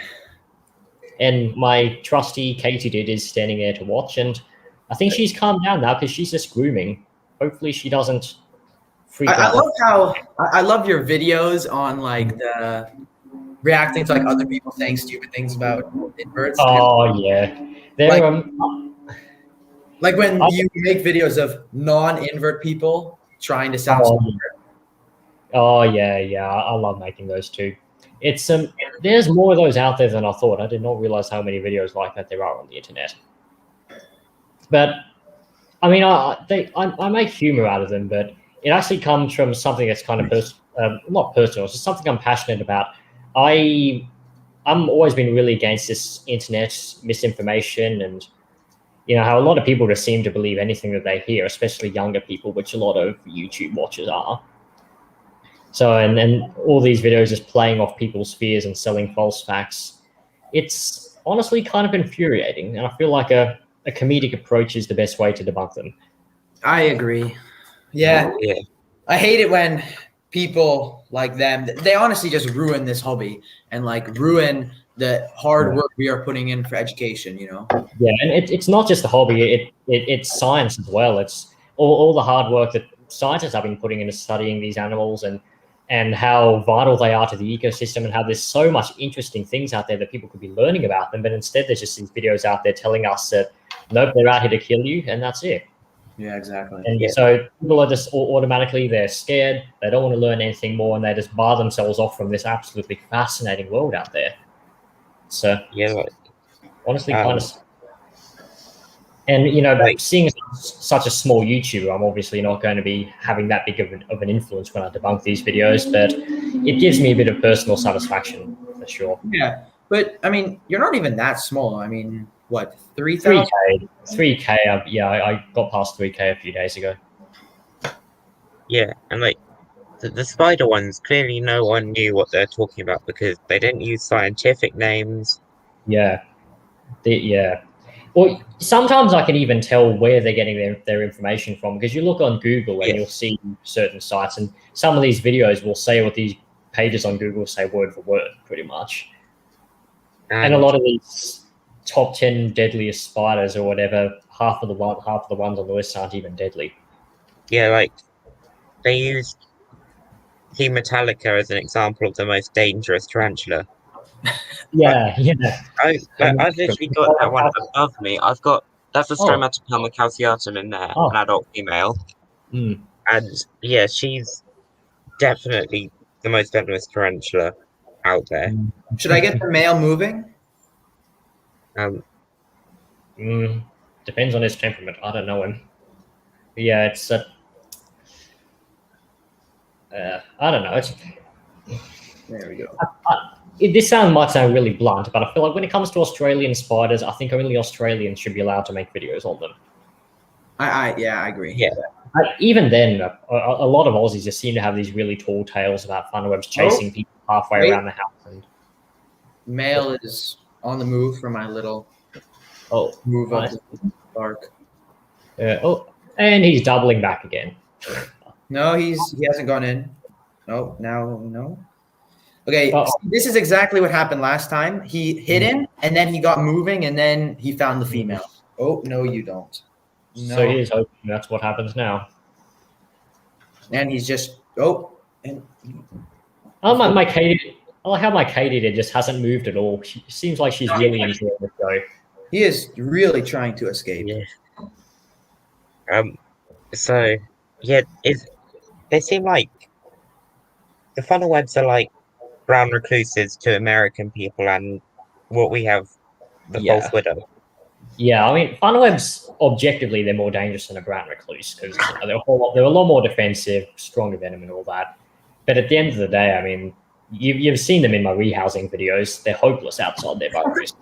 And my trusty Katydid is standing there to watch, and I think she's calmed down now because she's just grooming. Hopefully she doesn't freak out. I love your videos on like the reacting to like other people saying stupid things about inverts. Oh yeah, they're like when you make videos of non-invert people trying to sound smart. Oh yeah, I love making those too. It's there's more of those out there than I thought. I did not realize how many videos like that there are on the internet. But I mean, I make humor out of them, but it actually comes from something that's kind of not personal. It's just something I'm passionate about. I'm always been really against this internet misinformation, and you know how a lot of people just seem to believe anything that they hear, especially younger people, which a lot of YouTube watchers are. So, and all these videos just playing off people's fears and selling false facts. It's honestly kind of infuriating, and I feel like a comedic approach is the best way to debunk them. I agree. Yeah. I hate it when people like them, they honestly just ruin this hobby and like ruin the hard work we are putting in for education, you know? Yeah, and it's not just the hobby, it's science as well. It's all the hard work that scientists have been putting into studying these animals and how vital they are to the ecosystem, and how there's so much interesting things out there that people could be learning about them, but instead there's just these videos out there telling us that, nope, they're out here to kill you, and that's it. Yeah, exactly. And so people are just automatically, they're scared, they don't want to learn anything more, and they just bar themselves off from this absolutely fascinating world out there. So, honestly, kind of... And, you know, seeing such a small YouTuber, I'm obviously not going to be having that big of an influence when I debunk these videos, but it gives me a bit of personal satisfaction, for sure. Yeah, but, I mean, you're not even that small. I mean, what, 3,000? 3K, I got past 3K a few days ago. Yeah, and, like, the spider ones, clearly no one knew what they're talking about because they didn't use scientific names. Yeah. Well, sometimes I can even tell where they're getting their information from, because you look on Google and you'll see certain sites, and some of these videos will say what these pages on Google say word for word, pretty much. And a lot of these top 10 deadliest spiders or whatever, half of the ones on the list aren't even deadly. Yeah, like they used Metallica as an example of the most dangerous tarantula. Yeah, yeah. I've literally got that one above me. I've got that's a Oh. Stromatopelma calceatum in there, Oh. an adult female, and yeah, she's definitely the most venomous tarantula out there. Should I get the male moving? Depends on his temperament. I don't know him. But yeah, it's I don't know. It's There we go. this might sound really blunt, but I feel like when it comes to Australian spiders, I think only Australians should be allowed to make videos on them. I agree. Yeah. Even then, a lot of Aussies just seem to have these really tall tales about funnelwebs chasing people halfway around the house. And male is on the move for my little move nice. up the park. And he's doubling back again. No, he hasn't gone in. Oh, now no. Okay, this is exactly what happened last time. He hit him, and then he got moving, and then he found the female. Oh, no, you don't. No. So he's hoping that's what happens now. And he's just my Katie. I like how my Katie just hasn't moved at all. She seems like she's really enjoying the show. He is really trying to escape. Yeah. So yeah, they seem like the funnel webs are like brown recluses to American people, and what we have the false widow. Yeah, I mean, funnelwebs, objectively, they're more dangerous than a brown recluse because they're a lot more defensive, stronger venom and all that. But at the end of the day, I mean, you've seen them in my rehousing videos. They're hopeless outside their burrows.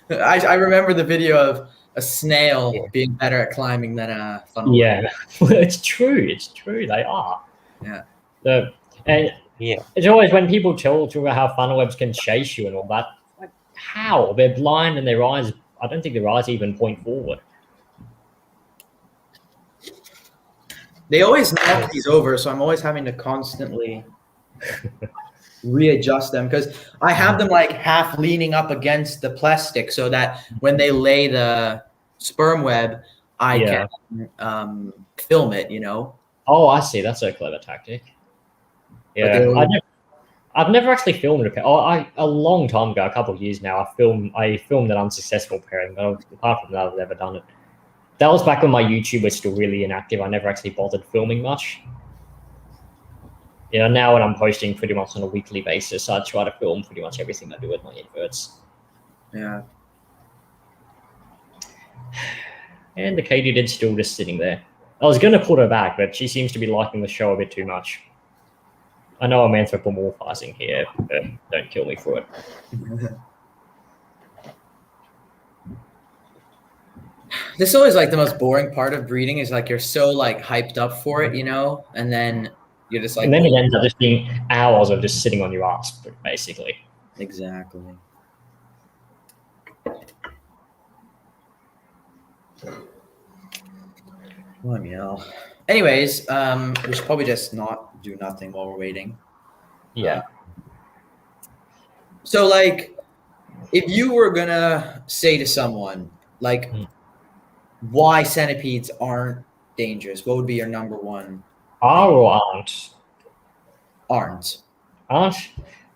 I remember the video of a snail being better at climbing than a funnel web. Yeah, it's true. It's true. They are. Yeah. It's always when people tell you about how funnel webs can chase you and all that. Like, how? They're blind and their eyes. I don't think their eyes even point forward. They always knock these over, so I'm always having to constantly readjust them because I have them like half leaning up against the plastic so that when they lay the sperm web, I can film it, you know? Oh, I see. That's a clever tactic. Yeah, I've never actually filmed a long time ago, a couple of years now. I filmed an unsuccessful pairing, but apart from that, I've never done it. That was back when my YouTube was still really inactive. I never actually bothered filming much. You know, now when I'm posting pretty much on a weekly basis, I try to film pretty much everything I do with my inverts. Yeah. And the katydid's still just sitting there. I was going to put her back, but she seems to be liking the show a bit too much. I know I'm anthropomorphizing here, but don't kill me for it. This is always like the most boring part of breeding is like you're so like hyped up for it, you know, and then you're just like. And then it ends up just being hours of just sitting on your ass, basically. Exactly. Let me know. Anyways, we should probably just not do nothing while we're waiting. Yeah. So, like, if you were gonna say to someone, like, why centipedes aren't dangerous, what would be your number one? Are or aren't? Aren't. Aren't?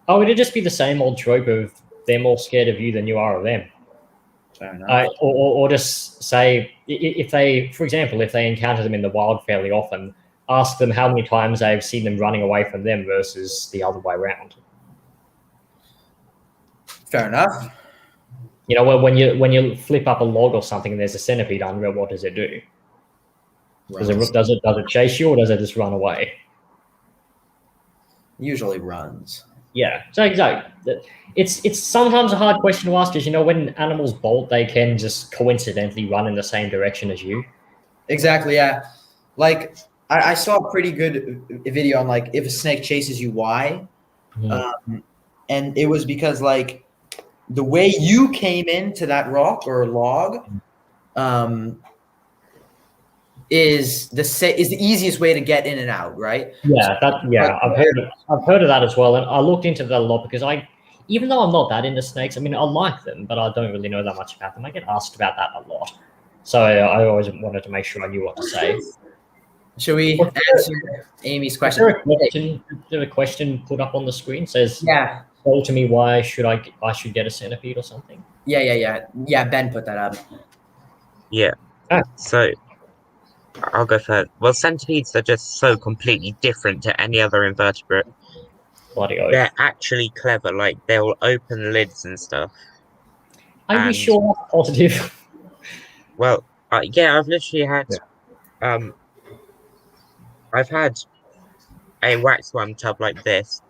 Oh, it'd just be the same old trope of they're more scared of you than you are of them. Fair enough. Or just say, if they, for example, if they encounter them in the wild fairly often, ask them how many times they've seen them running away from them versus the other way around. Fair enough. You know, when you flip up a log or something and there's a centipede under it, what does it do? Does it chase you or does it just run away? Usually runs. Yeah, so exactly. It's sometimes a hard question to ask because, you know, when animals bolt, they can just coincidentally run in the same direction as you. Exactly, yeah. Like, I saw a pretty good video on, like, if a snake chases you, why? And it was because, like, the way you came into that rock or log is the easiest way to get in and out, right? Yeah, I've heard of that as well, and I looked into that a lot because even though I'm not that into snakes, I mean, I like them, but I don't really know that much about them. I get asked about that a lot. So I always wanted to make sure I knew what to say. Should we answer Amy's Is question? there a question put up on the screen? It says, Yeah. "Tell to me why I should get a centipede or something." Yeah. Ben put that up. Yeah. Ah. So I'll go first. Well, centipedes are just so completely different to any other invertebrate. Bloody oath. They're actually clever. Like they'll open lids and stuff. Are you and- sure that's positive? Well, yeah, I've literally had, I've had a waxworm tub like this.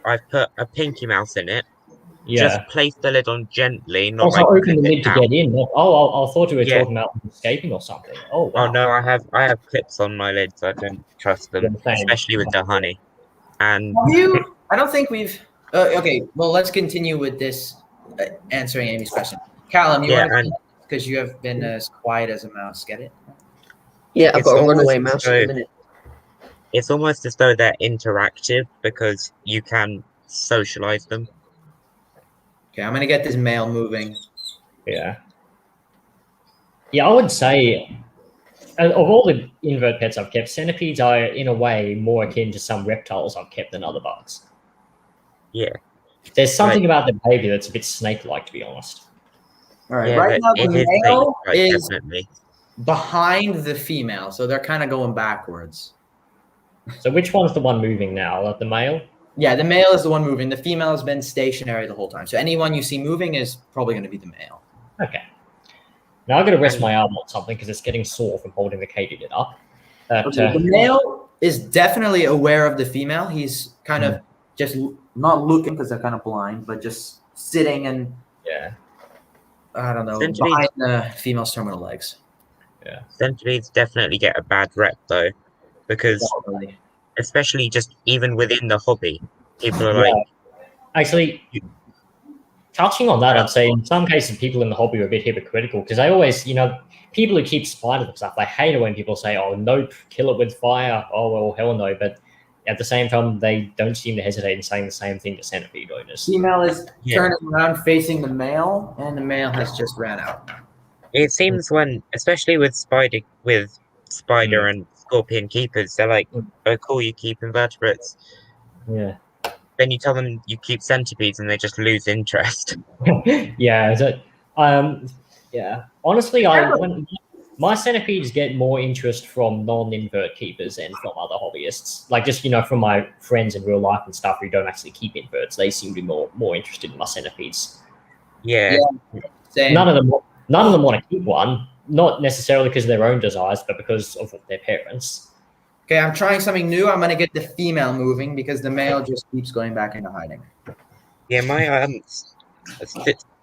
I've put a pinky mouse in it. Just Yeah. place the lid on gently, not Also, like open clip the it lid to down. get in. I thought we were Yeah. talking about escaping or something. Oh wow. Oh no, I have clips on my lids. I don't trust them, Yeah, same. especially with the honey. And I don't think we've. Okay, well, let's continue with this answering Amy's question. Callum, you yeah, want to, because you have been as quiet as a mouse. Get it? Yeah, I've It's got a almost runaway as mouse though- at the minute. it's almost as though they're interactive because you can socialize them. Okay, I'm gonna get this male moving. Yeah. Yeah, I would say of all the invert pets I've kept, centipedes are in a way more akin to some reptiles I've kept than other bugs. Yeah. There's something about the behavior that's a bit snake-like, to be honest. All right, Yeah, right now it the is male like, is definitely. behind the female, so they're kind of going backwards. So which one's the one moving now? Like the male? Yeah, the male is the one moving. The female has been stationary the whole time. So anyone you see moving is probably going to be the male. Okay. Now I've got to rest my arm on something because it's getting sore from holding the katydid up. Okay, the male is definitely aware of the female. He's kind of just not looking because they're kind of blind, but just sitting and I don't know, behind the female's terminal legs. Yeah. Centipedes definitely get a bad rep though, because Definitely. especially just even within the hobby, people are like, actually, touching on that, I'd say in some cases people in the hobby are a bit hypocritical because they always, people who keep spiders and stuff, they hate it when people say, "Oh, nope, kill it with fire." Oh, well, hell no. But at the same time, they don't seem to hesitate in saying the same thing to centipede owners. Female is turning around facing the male, and the male has just ran out. It seems when, especially with spider and scorpion keepers, they're like, "Oh, cool, you keep invertebrates." Yeah. Then you tell them you keep centipedes, and they just lose interest. Yeah. Honestly, my centipedes get more interest from non-invert keepers and from other hobbyists. Like just from my friends in real life and stuff who don't actually keep inverts, they seem to be more interested in my centipedes. Yeah. Same. None of them want to keep one, not necessarily because of their own desires, but because of their parents. Okay, I'm trying something new. I'm gonna get the female moving because the male just keeps going back into hiding. Yeah, my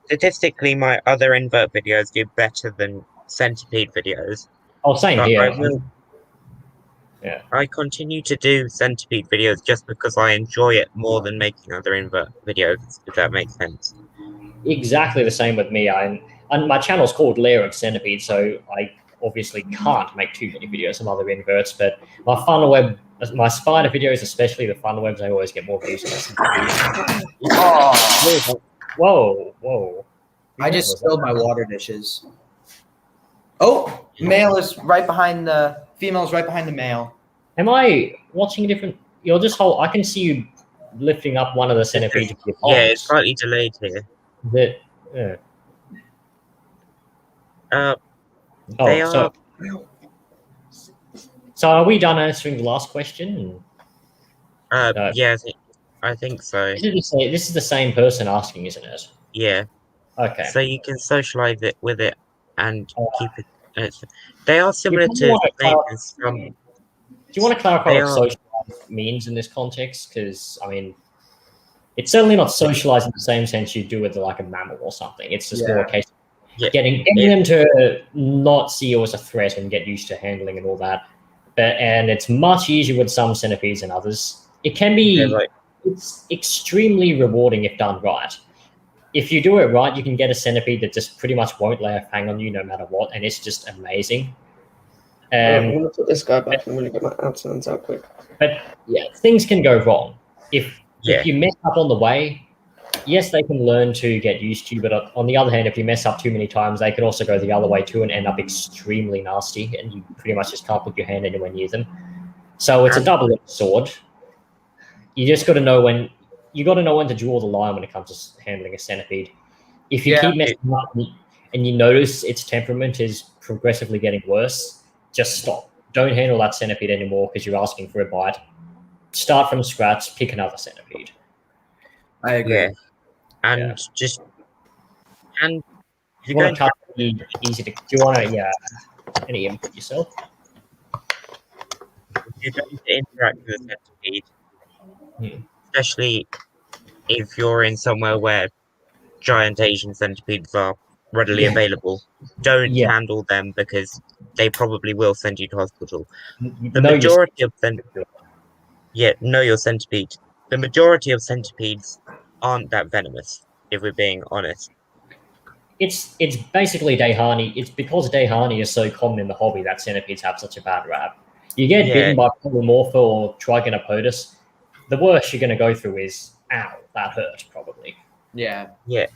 statistically, my other invert videos do better than centipede videos. Oh, same But here. I continue to do centipede videos just because I enjoy it more than making other invert videos, if that makes sense. Exactly the same with me. And my channel's called Lair of Centipedes, so I obviously can't make too many videos of other inverts, but my spider videos, especially the funnel webs, I always get more views on. Whoa. I just spilled my water dishes. Oh, male is right behind the female is right behind the male. Am I watching a different? You're just I can see you lifting up one of the centipedes with your palms. Yeah, it's slightly delayed here. So are we done answering the last question? Yeah, I think so. This is the same person asking, isn't it? Yeah. Okay. So you can socialize it with it and keep it. They are similar to snakes. Do you want to clarify what socialize means in this context? Because it's certainly not socialized in the same sense you do with like a mammal or something. It's just more a case of getting them to not see you as a threat and get used to handling and all that. And it's much easier with some centipedes than others. It can be. It's extremely rewarding if done right. If you do it right, you can get a centipede that just pretty much won't lay a fang on you no matter what, and it's just amazing. I'm going to put this guy back. I'm going to get my abstinence out quick. But yeah, things can go wrong. If you mess up on the way, yes, they can learn to get used to you, but on the other hand, if you mess up too many times, they can also go the other way too and end up extremely nasty, and you pretty much just can't put your hand anywhere near them. So it's a double-edged sword. You just got to know when to draw the line when it comes to handling a centipede. If you keep messing up and you notice its temperament is progressively getting worse, just stop. Don't handle that centipede anymore because you're asking for a bite. Start from scratch. Pick another centipede. I agree. Yeah. And if you want to cut it easy to do you want to any input yourself? If you're going to interact with a centipede, especially if you're in somewhere where giant Asian centipedes are readily available, don't handle them because they probably will send you to hospital. The majority of know your centipede. The majority of centipedes aren't that venomous, if we're being honest. It's basically Dehani. It's because Dehani is so common in the hobby that centipedes have such a bad rap. You get bitten by Polymorpha or Trigonopodus, the worst you're going to go through is, ow, that hurt, probably. Yeah. Yeah.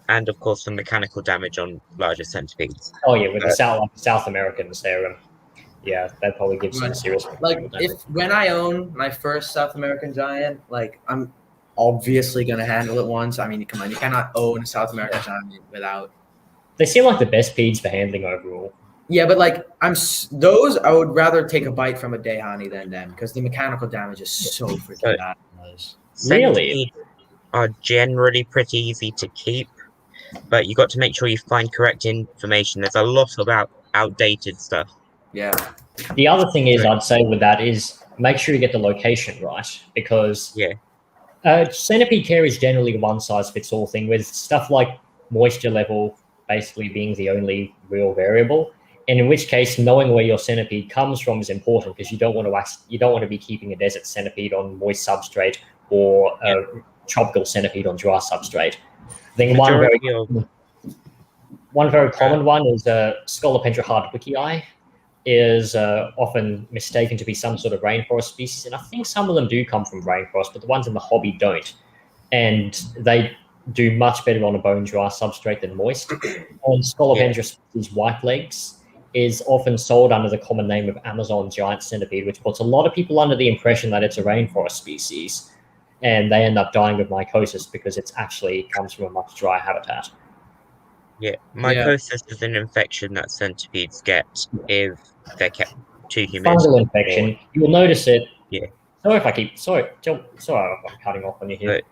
And, of course, the mechanical damage on larger centipedes. Oh, yeah, with the South Americans, they'd probably give some serious... When I own my first South American giant, I'm obviously going to handle it once. I mean, come on, you cannot own a South American giant without... They seem like the best peds for handling overall. Yeah, but I would rather take a bite from a Dehani than them because the mechanical damage is so freaking bad. Really? Are generally pretty easy to keep, but you got to make sure you find correct information. There's a lot about outdated stuff. Yeah. The other thing is, I'd say with that is make sure you get the location right because centipede care is generally a one-size-fits-all thing with stuff like moisture level basically being the only real variable. And in which case, knowing where your centipede comes from is important because you don't want to be keeping a desert centipede on moist substrate or a tropical centipede on dry substrate. I think one very common one is Scolopendra hardwickii is often mistaken to be some sort of rainforest species, and I think some of them do come from rainforest, but the ones in the hobby don't, and they do much better on a bone-dry substrate than moist. And Scolopendra species white legs is often sold under the common name of Amazon giant centipede, which puts a lot of people under the impression that it's a rainforest species, and they end up dying of mycosis because it actually comes from a much drier habitat. Yeah, mycosis is an infection that centipedes get if they're kept too humid. Fungal infection. You'll notice it. Yeah. Sorry, I'm cutting off on you here.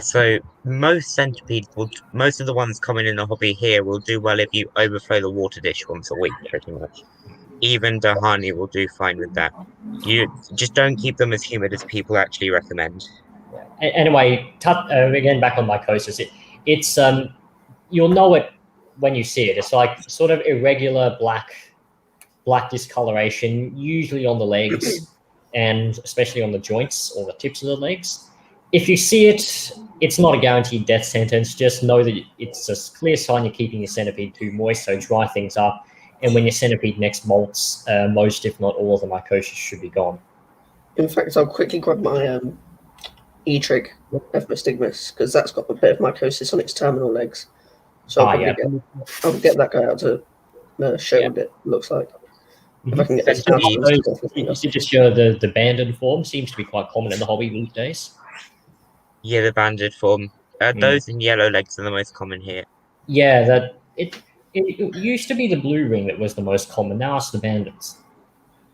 So most centipedes most of the ones common in the hobby here will do well if you overflow the water dish once a week, pretty much. Even Dehani will do fine with that. You just don't keep them as humid as people actually recommend. Anyway, again, back on mycosis, it's you'll know it when you see it. It's like sort of irregular black discoloration, usually on the legs and especially on the joints or the tips of the legs. If you see it, it's not a guaranteed death sentence. Just know that it's a clear sign you're keeping your centipede too moist, so dry things up. And when your centipede next molts, most, if not all, of the mycosis should be gone. In fact, I'll quickly grab my E-trig Ephemostigmus because that's got a bit of mycosis on its terminal legs. So I'll get that guy out to show what it looks like. If I can get this the banded form seems to be quite common in the hobby these days. Yeah, the banded form. Those in yellow legs are the most common here. Yeah, it used to be the blue ring that was the most common. Now it's the bandits.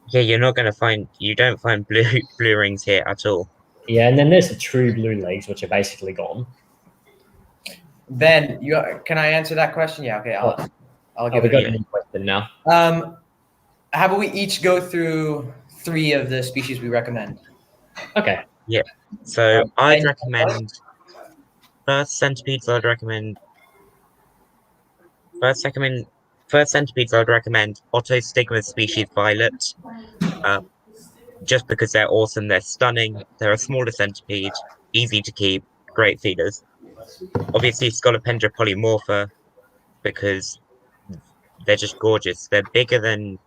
Yeah, you don't find blue rings here at all. Yeah, and then there's the true blue legs, which are basically gone. Ben, can I answer that question? Yeah, okay. I'll give it a question now. How about we each go through 3 of the species we recommend? Okay. Yeah. So I'd recommend first centipedes. I'd recommend Otostigma species violet. Just because they're awesome, they're stunning. They're a smaller centipede, easy to keep, great feeders. Obviously, Scolopendra polymorpha because they're just gorgeous. They're bigger than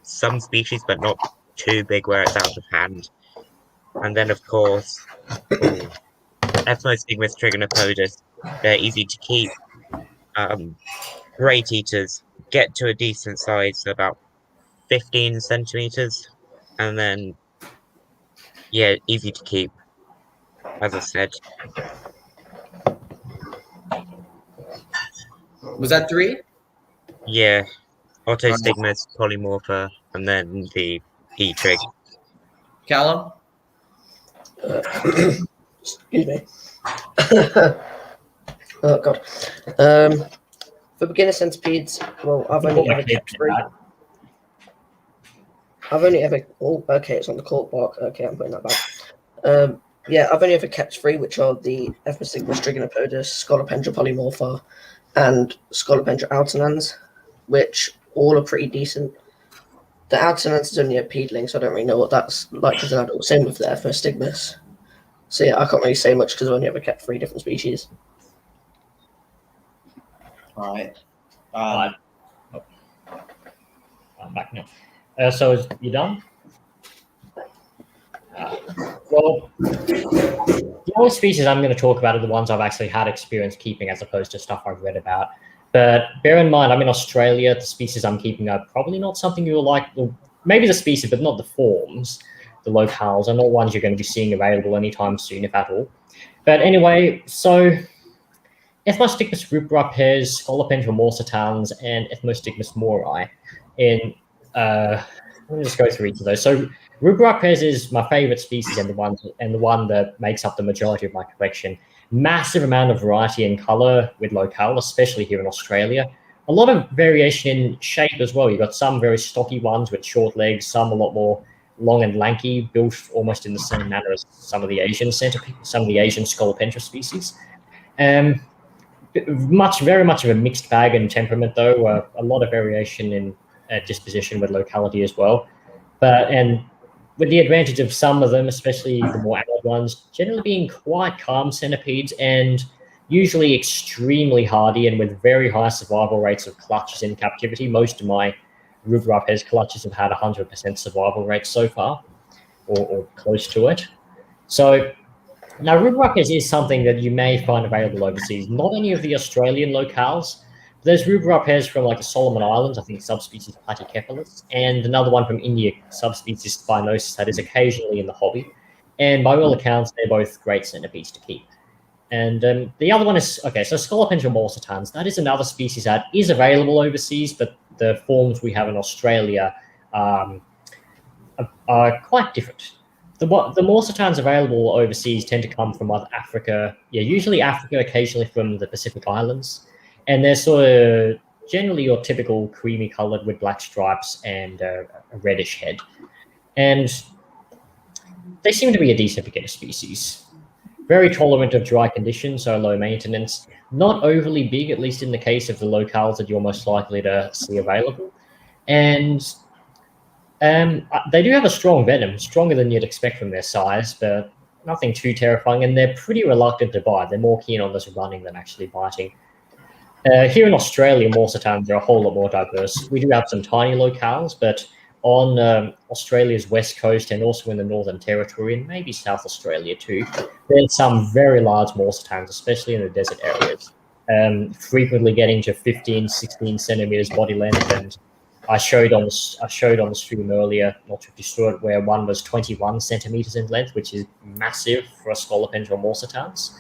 some species, but not too big where it's out of hand. And then, of course, Ethnostigmus trigonopodus. They're easy to keep. Great eaters get to a decent size, so about 15 centimeters, and then yeah, easy to keep, as I said. Was that 3? Yeah, Otostigmus, Polymorpha, and then the E-trig. Callum? Excuse me. Oh god. For beginner centipedes, well, I've only ever kept 3. I've only ever. Oh, okay, it's on the cork bark. Okay, I'm putting that back. Yeah, I've only ever kept 3, which are the Ethnostigmus trigonopodus, Scolopendra polymorpha, and Scolopendra alternans, which all are pretty decent. The alternans is only a peedling, so I don't really know what that's like as an adult. Same with the Ethnostigmus. So yeah, I can't really say much because I've only ever kept 3 different species. All right. I'm back now. So you done? Well, the only species I'm going to talk about are the ones I've actually had experience keeping as opposed to stuff I've read about. But bear in mind, I'm in Australia. The species I'm keeping are probably not something you'll like. Well, maybe the species, but not the forms. The locales are not ones you're going to be seeing available anytime soon, if at all. But anyway, so Ethnostigmus rubra pairs, Scolopendra morsitans, and Ethnostigmus mori. Let me just go through each of those. So rubra pairs is my favorite species and the one that makes up the majority of my collection. Massive amount of variety in color with locale, especially here in Australia. A lot of variation in shape as well. You've got some very stocky ones with short legs, some a lot more long and lanky, built almost in the same manner as some of the Asian Scolopendra species. Very much of a mixed bag in temperament, though. A lot of variation in disposition with locality as well. And with the advantage of some of them, especially the more adult ones, generally being quite calm centipedes and usually extremely hardy and with very high survival rates of clutches in captivity. Most of my rubra pairs clutches have had 100% survival rate so far, or close to it. So now rubra pairs is something that you may find available overseas. Not any of the Australian locales. There's rubra pairs from like the Solomon Islands, I think subspecies Platycephalus, and another one from India, subspecies Spinosus, that is occasionally in the hobby. And by all accounts, they're both great centipedes to keep. And the other one is, okay, so Scolopendra morsitans. That is another species that is available overseas, but the forms we have in Australia are quite different. The morsitans available overseas tend to come from Africa. Yeah, usually Africa, occasionally from the Pacific Islands. And they're sort of generally your typical creamy colored with black stripes and a reddish head. And they seem to be a decent beginner species. Very tolerant of dry conditions, so low maintenance. Not overly big, at least in the case of the locales that you're most likely to see available. And they do have a strong venom, stronger than you'd expect from their size, but nothing too terrifying. And they're pretty reluctant to bite. They're more keen on just running than actually biting. Here in Australia, morsitans are a whole lot more diverse. We do have some tiny locales, but on Australia's west coast and also in the Northern Territory and maybe South Australia too, there's some very large morsitans, especially in the desert areas, frequently getting to 15, 16 centimeters body length. And I showed on the stream earlier, not sure if you saw it, where one was 21 centimeters in length, which is massive for a Scolopendra morsitans.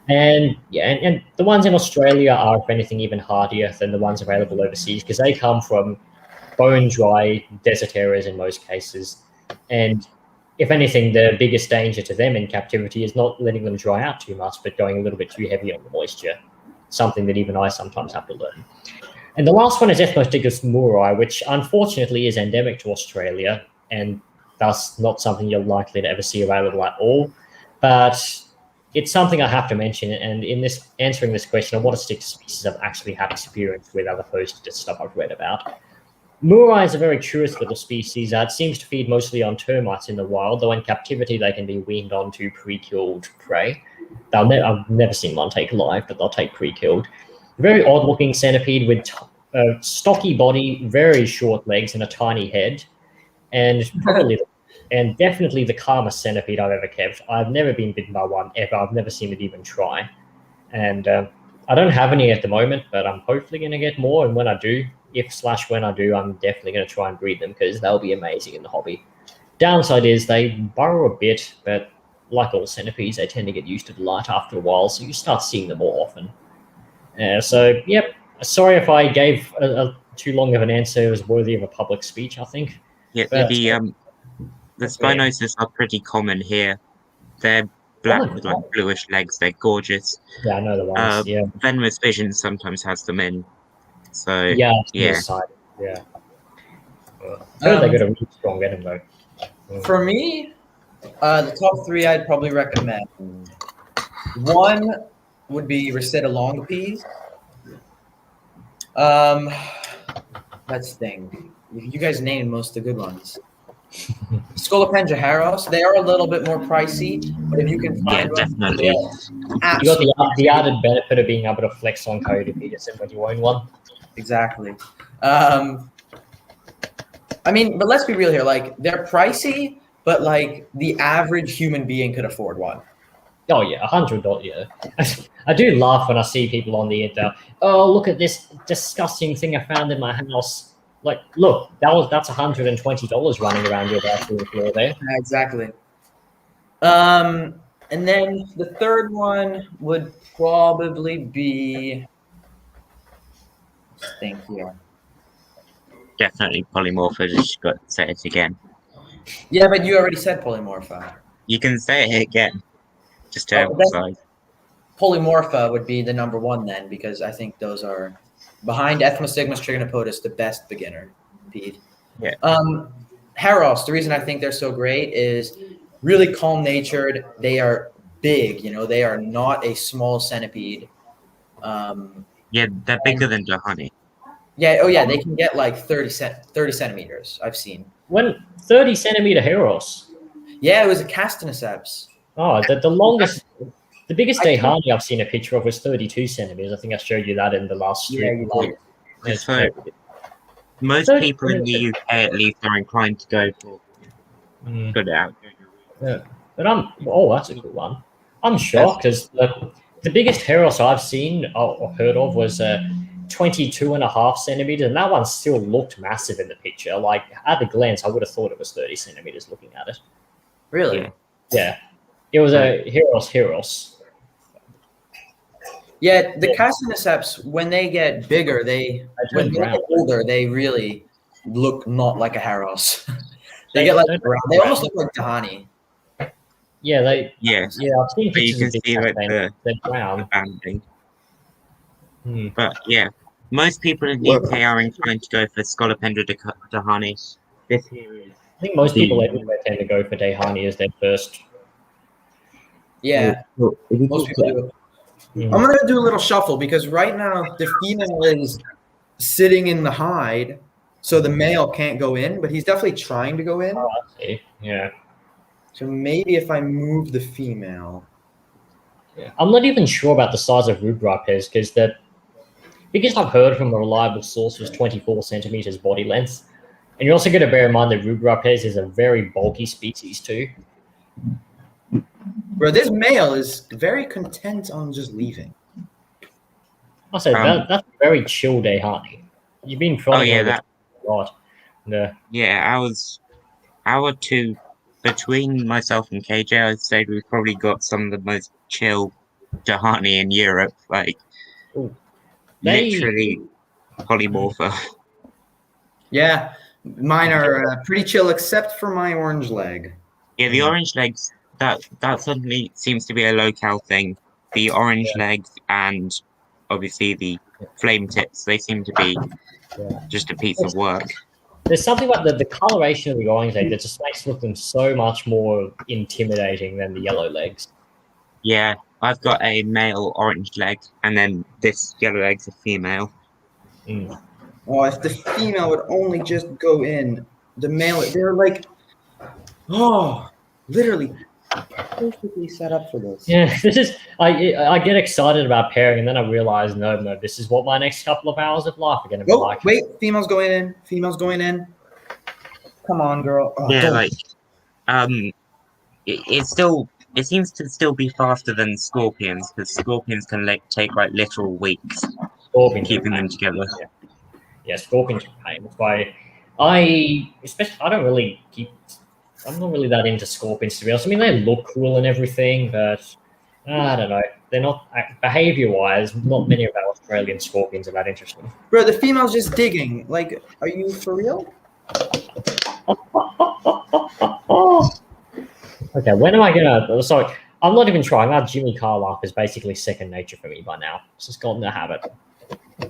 And yeah, and the ones in Australia are, if anything, even hardier than the ones available overseas because they come from bone dry desert areas in most cases. And if anything, the biggest danger to them in captivity is not letting them dry out too much, but going a little bit too heavy on the moisture, something that even I sometimes have to learn. And the last one is Ethnostigmus mori, which unfortunately is endemic to Australia and thus not something you're likely to ever see available at all. But it's something I have to mention, and in this answering this question, I want to stick to species I've actually had experience with as opposed to stuff I've read about. Murri is a very curious little species that seems to feed mostly on termites in the wild, though in captivity they can be weaned onto pre-killed prey. I've never seen one take live, but they'll take pre-killed. Very odd-looking centipede with a stocky body, very short legs, and a tiny head. And probably and definitely the calmest centipede I've ever kept. I've never been bitten by one ever. I've never seen it even try. And I don't have any at the moment, but I'm hopefully going to get more. And when I do, when I do, I'm definitely going to try and breed them because they'll be amazing in the hobby. Downside is they burrow a bit, but like all centipedes, they tend to get used to the light after a while, so you start seeing them more often. So, yep. Sorry if I gave too long of an answer. It was worthy of a public speech, I think. Yeah, But, the Spinosus are pretty common here. They're black with like bluish legs. They're gorgeous. Yeah, I know the ones. Yeah. Venomous Vision sometimes has them in. So Yeah. yeah. Yeah. I heard they got a really strong venom though. For me, the top 3 I'd probably recommend. One would be Ricitalongipedes. Let's think. You guys named most of the good ones. Scolopendra, they are a little bit more pricey, but if you can find one, definitely. You got the added benefit of being able to flex on Centipedes when you own one. Exactly. I mean, but let's be real here. Like, they're pricey, but like the average human being could afford one. Oh yeah, $100. Yeah, I do laugh when I see people on the internet. Oh, look at this disgusting thing I found in my house. Like, look, that's $120 running around your bathroom floor there. Exactly. And then the third one would probably be. Let's think here. Definitely Polymorpha. Just got to say it again. Yeah, but you already said Polymorpha. You can say it again. Just to emphasize. Polymorpha would be the number 1 then, because I think those are behind Ethmostigmus trigonopodus, the best beginner pede. Yeah. Haros, the reason I think they're so great is really calm natured. They are big, they are not a small centipede. Yeah, they're bigger than Dahani. Yeah, they can get like 30 centimeters, I've seen. When 30 centimeter Haros? Yeah, it was a Castaniceps. Oh, the longest, the biggest Dahani I've seen a picture of was 32 centimeters. I think I showed you that in the last stream. Yeah, so most people in the UK, at least, are inclined to go for good out. Yeah, but that's a good one. I'm shocked because the biggest Haros I've seen or heard of was 22.5 centimeters, and that one still looked massive in the picture. Like, at a glance, I would have thought it was 30 centimeters looking at it. Really? Yeah. It was a Haros. Yeah, the Castaniceps, when they get bigger, when they get older, they really look not like a Haros. They get like they almost look like Dahani. Yeah, I've seen pictures of see like the brown banding. But yeah, most people in the UK are inclined to go for Scolopendra Dahani. This here is. I think most people everywhere tend to go for Dahani as their first. Yeah, most people do. I'm going to do a little shuffle because right now the female is sitting in the hide, so the male can't go in, but he's definitely trying to go in. Oh, I see. Yeah. So maybe if I move the female. Yeah. I'm not even sure about the size of rubripes because the biggest I've heard from a reliable source was 24 centimeters body length. And you're also going to bear in mind that rubripes is a very bulky species too. Bro, this male is very content on just leaving. I said that's a very chill Dahani. You've been trying a lot. Yeah, our two, between myself and KJ, I'd say we've probably got some of the most chill Dahani in Europe. Like, literally Polymorpha. Yeah, mine are pretty chill except for my orange leg. Yeah, the orange legs, that suddenly seems to be a locale thing. The orange legs and obviously the flame tips, they seem to be just a piece of work. There's something about the coloration of the orange leg that just makes them so much more intimidating than the yellow legs. Yeah, I've got a male orange leg, and then this yellow leg's a female. Oh, if the female would only just go in, the male, they're like, literally perfectly set up for this. Yeah, this is. I get excited about pairing, and then I realize, no, this is what my next couple of hours of life are going to be like. Wait, female's going in. Come on, girl. Oh, yeah, like it seems to still be faster than scorpions because scorpions can take like literal weeks Scorpions are keeping them pain. together. Yeah, scorpions are pain. That's why I don't really keep. I'm not really that into scorpions, to be honest. I mean, they look cool and everything, but I don't know. They're not behavior-wise. Not many of our Australian scorpions are that interesting. Bro, the female's just digging. Like, are you for real? Okay, when am I gonna? Sorry, I'm not even trying. That Jimmy Carr laugh is basically second nature for me by now. It's just gotten a habit.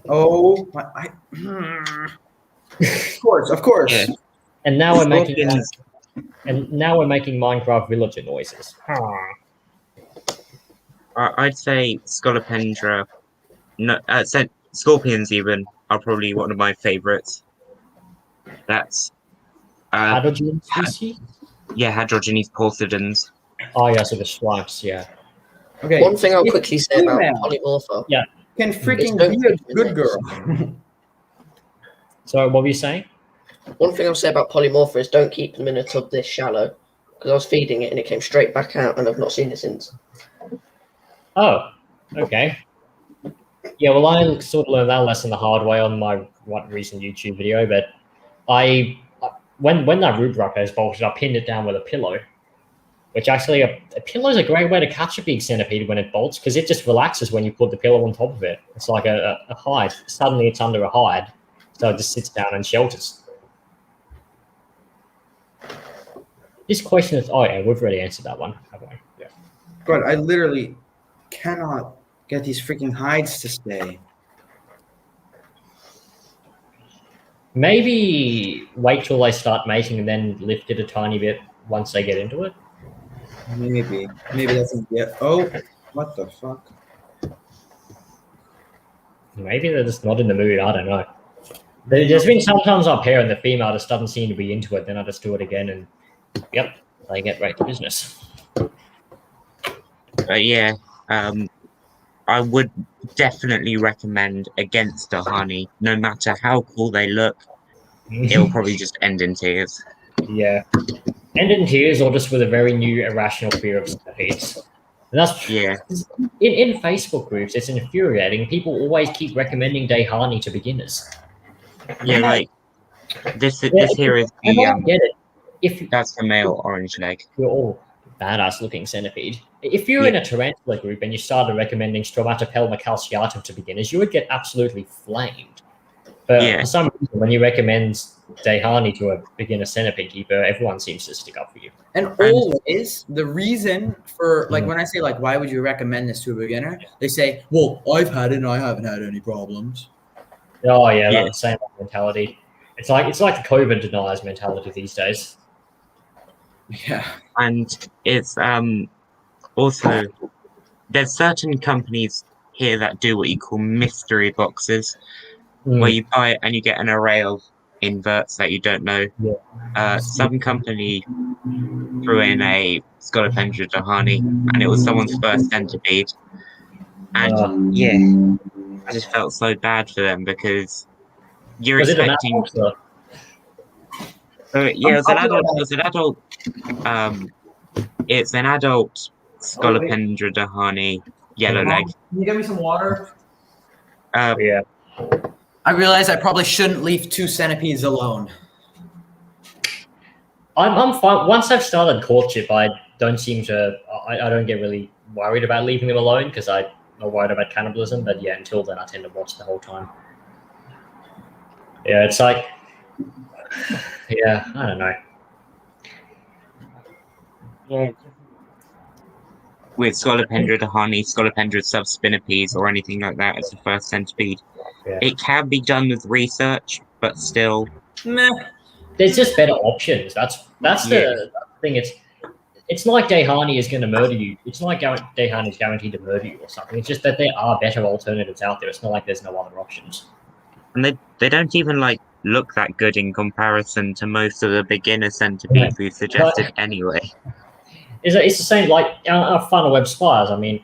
Oh, of course. Yeah. And now we're making Scorpions, Minecraft villager noises. I'd say Scolopendra, no, scorpions even are probably one of my favorites. That's Hadrogen species? Hadrogenes porcidans. Oh yeah, so the swipes, yeah. Okay. One thing I'll quickly say about female polymorpha. Yeah. can freaking It's be a good girl. So what were you saying? One thing I'll say about polymorpha is don't keep them in a tub this shallow, because I was feeding it and it came straight back out, and I've not seen it since. Oh, okay. Yeah, well, I sort of learned that lesson the hard way on my recent YouTube video, but when that root has bolted, I pinned it down with a pillow, which actually a pillow is a great way to catch a big centipede when it bolts because it just relaxes when you put the pillow on top of it. It's like a hide. Suddenly it's under a hide, so it just sits down and shelters. This question is, oh yeah, we've already answered that one, haven't we? Yeah. God, I literally cannot get these freaking hides to stay. Maybe wait till they start mating and then lift it a tiny bit once they get into it. Maybe that's oh, what the fuck? Maybe they're just not in the mood. I don't know. There's been sometimes I pair and the female just doesn't seem to be into it. Then I just do it again and yep, they get right to business. I would definitely recommend against Dahani. No matter how cool they look, it'll probably just end in tears. Yeah. End in tears or just with a very new irrational fear of centipedes. And that's in Facebook groups, it's infuriating. People always keep recommending Dahani to beginners. Yeah, like this here is I don't get it. That's the male orange leg. You're all badass looking centipede. If you're in a tarantula group and you started recommending Stromatopelma calciatum to beginners, you would get absolutely flamed. But for some reason, when you recommend Dahani to a beginner centipede keeper, everyone seems to stick up for you. And always the reason for like when I say like why would you recommend this to a beginner, they say, well, I've had it and I haven't had any problems. Oh yeah, that's the same mentality. It's like the COVID deniers mentality these days. Yeah. And it's also there's certain companies here that do what you call mystery boxes, where you buy it and you get an array of inverts that you don't know. Some company threw in a Scolopendra Dahani, and it was someone's first centipede. And I just felt so bad for them because you're expecting. It's an adult. It's an adult Scolopendra Dahani yellow leg. Can you get me some water? Yeah. I realize I probably shouldn't leave 2 centipedes alone. I'm fine. Once I've started courtship, I don't get really worried about leaving them alone because I'm not worried about cannibalism. But yeah, until then, I tend to watch the whole time. Yeah, it's like, I don't know. Yeah. With Scolopendra Dahani, Scolopendra subspinipes, or anything like that as the first centipede, it can be done with research, but still, there's just better options. That's the thing. It's not like Dahani is going to murder you. It's not like Dahani is guaranteed to murder you or something. It's just that there are better alternatives out there. It's not like there's no other options. And they don't even look that good in comparison to most of the beginner centipedes we suggested anyway. It's the same like our funnel web spiders. I mean,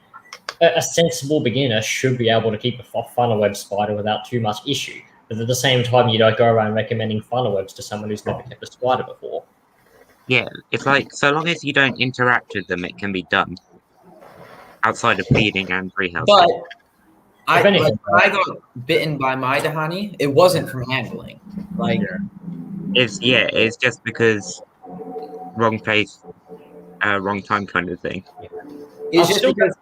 a sensible beginner should be able to keep a funnel web spider without too much issue. But at the same time, you don't go around recommending funnel webs to someone who's never kept a spider before. Yeah, it's like so long as you don't interact with them, it can be done outside of feeding and rehousing. But If anything, when I got bitten by my Dahani, it wasn't from handling. Like, It's just because wrong place, wrong time kind of thing. it's just because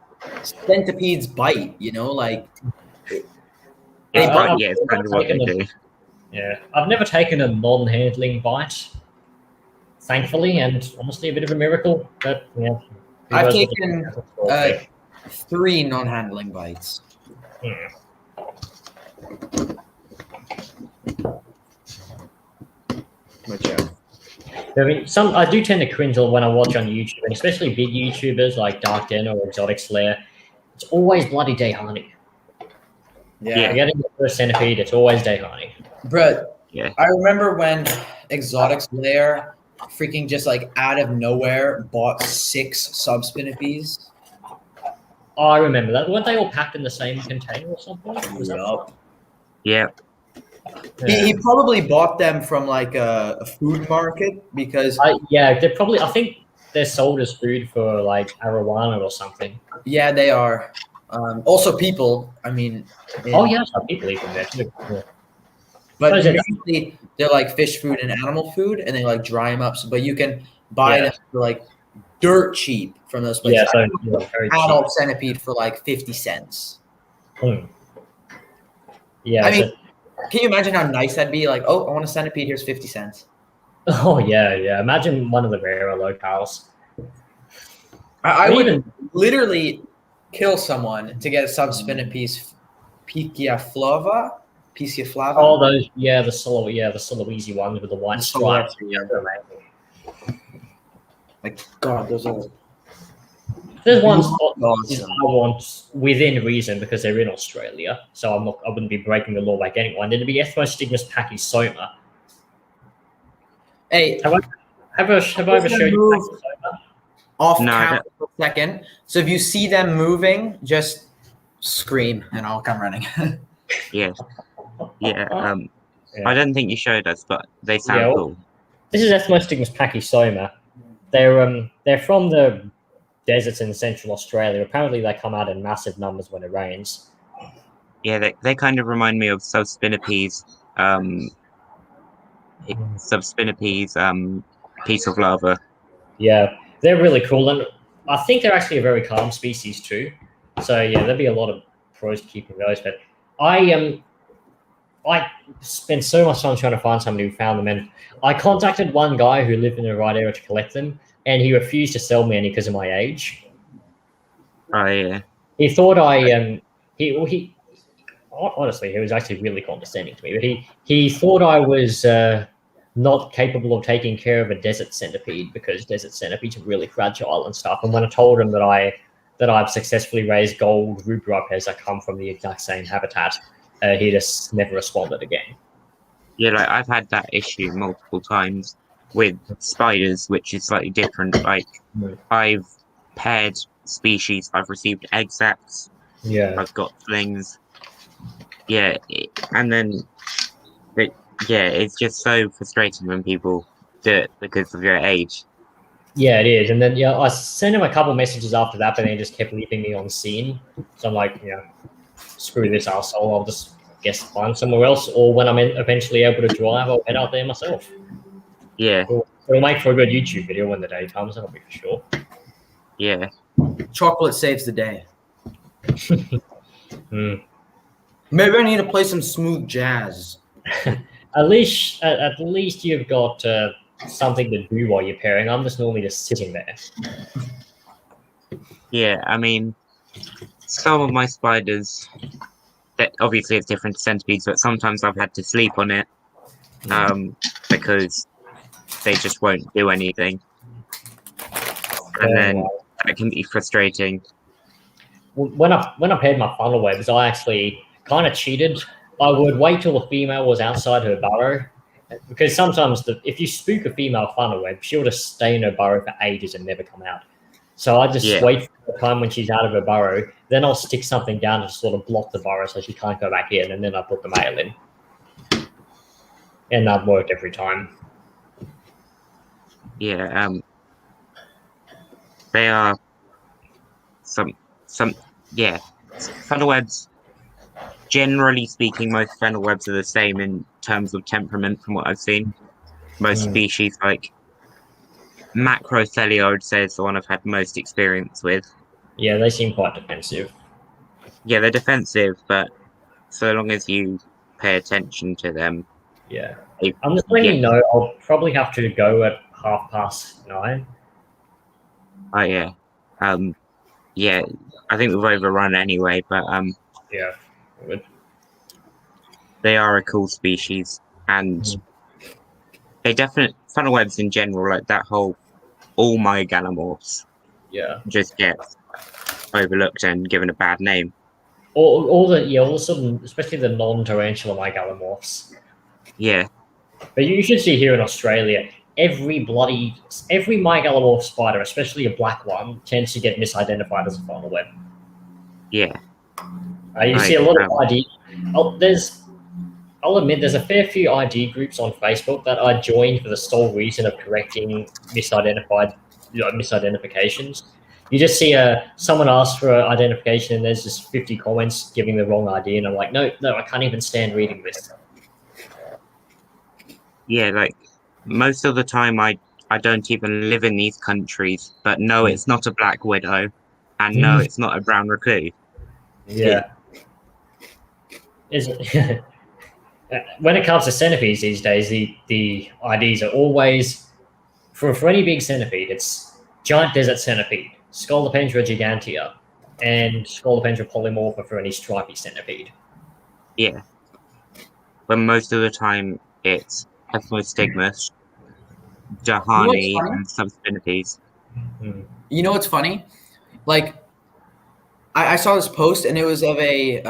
centipedes bite, you know, like It's kind of what they do. Yeah, I've never taken a non-handling bite, thankfully, and honestly, a bit of a miracle. But yeah, I've taken 3 non-handling bites. Which, I mean, I do tend to cringe when I watch on YouTube, and especially big YouTubers like Dark Den or Exotic Lair. It's always bloody Dahani. yeah. Getting the first centipede, it's always Dahani. But Yeah. I remember when Exotic's Lair freaking just like out of nowhere bought 6 subspinipes. Oh, I remember that. Weren't they all packed in the same container or something? Yeah. He probably bought them from like a food market because they're probably. I think they're sold as food for like arowana or something. Yeah, they are. Also, people. I mean. Some people eat them there too. Yeah. But usually they're like fish food and animal food, and they like dry them up. But you can buy them for like dirt cheap from those places. Yeah, adult centipede for like 50 cents. Yeah, I mean, can you imagine how nice that'd be? Like, oh, I want a centipede. Here's 50 cents. Oh yeah. Imagine one of the rarer locales. I would literally kill someone to get a subspinipes Picia flava. Oh, those the Sulawesi ones with the white stripes. Yeah, they're amazing. Like God, those are. There's one spot I want within reason because they're in Australia, so I wouldn't be breaking the law by getting one. It'd be Ethmostigmus pachysoma. Hey, have I ever shown you pachysoma? Off camera for a second. So if you see them moving, just scream and I'll come running. Yeah. I don't think you showed us, but they sound cool. This is Ethmostigmus pachysoma. They're from the deserts in central Australia. Apparently, they come out in massive numbers when it rains. Yeah, they kind of remind me of subspinipes. Piece of lava. Yeah, they're really cool, and I think they're actually a very calm species too. So yeah, there'd be a lot of pros to keeping those. But I spent so much time trying to find somebody who found them, and I contacted one guy who lived in the right area to collect them, and he refused to sell me any because of my age. Oh yeah. He thought he honestly, he was actually really condescending to me, but he thought I was not capable of taking care of a desert centipede because desert centipedes are really fragile and stuff. And when I told him that I've successfully raised gold rubripes that come from the exact same habitat, he just never responded again. Yeah, like I've had that issue multiple times with spiders, which is slightly different. Like I've paired species, I've received egg sacs. Yeah, I've got slings. Yeah, and then, it's just so frustrating when people do it because of your age. Yeah, it is. And then I sent him a couple messages after that, but then he just kept leaving me on scene. So I'm like, screw this arsehole. I'll just find somewhere else, or when I'm eventually able to drive, I'll head out there myself. Yeah. It'll make for a good YouTube video when the day comes, that'll be for sure. Yeah. Chocolate saves the day. Maybe I need to play some smooth jazz. At least you've got something to do while you're pairing. I'm just normally just sitting there. Yeah, I mean, some of my spiders, that obviously it's different to centipedes, but sometimes I've had to sleep on it because they just won't do anything. And then that can be frustrating. When I paired my funnel webs, I actually kind of cheated. I would wait till the female was outside her burrow, because sometimes if you spook a female funnel web, she'll just stay in her burrow for ages and never come out. So I just wait for the time when she's out of her burrow, then I'll stick something down to sort of block the burrow so she can't go back in, and then I put the male in. And that worked every time. Yeah, they are some yeah. Funnel webs, generally speaking, most funnel webs are the same in terms of temperament from what I've seen. Most Mm. species, like Macrothelia, I would say is the one I've had most experience with. Yeah, they seem quite defensive. Yeah, they're defensive, but so long as you pay attention to them, Yeah. they, I'm just letting yeah, you know I'll probably have to go at 9:30. oh yeah, yeah. I think we've overrun anyway, but Yeah. Good. they are a cool species, and Mhm. they definitely funnel webs in general, like that whole all megalomorphs Yeah. just get overlooked and given a bad name. All of a sudden, especially the non-tarantula megalomorphs. Yeah, But you should see here in Australia, every megalomorph spider, especially a black one, tends to get misidentified as a funnel web. yeah, You see like a lot of ID. I'll admit there's a fair few ID groups on Facebook that I joined for the sole reason of correcting misidentifications. You just see someone ask for an identification and there's just 50 comments giving the wrong ID, and I'm like, no, I can't even stand reading this. yeah, like most of the time I don't even live in these countries, but no, it's not a black widow, and no, it's not a brown recluse. Yeah. Is it? When it comes to centipedes these days, the IDs are always for any big centipede. It's giant desert centipede, Scolopendra gigantea, and Scolopendra polymorpha for any stripy centipede. Yeah, when most of the time it's Ethmostigmus, You know what's Jahani, funny? and some Centipedes. You know what's funny? Like, I saw this post, and it was of a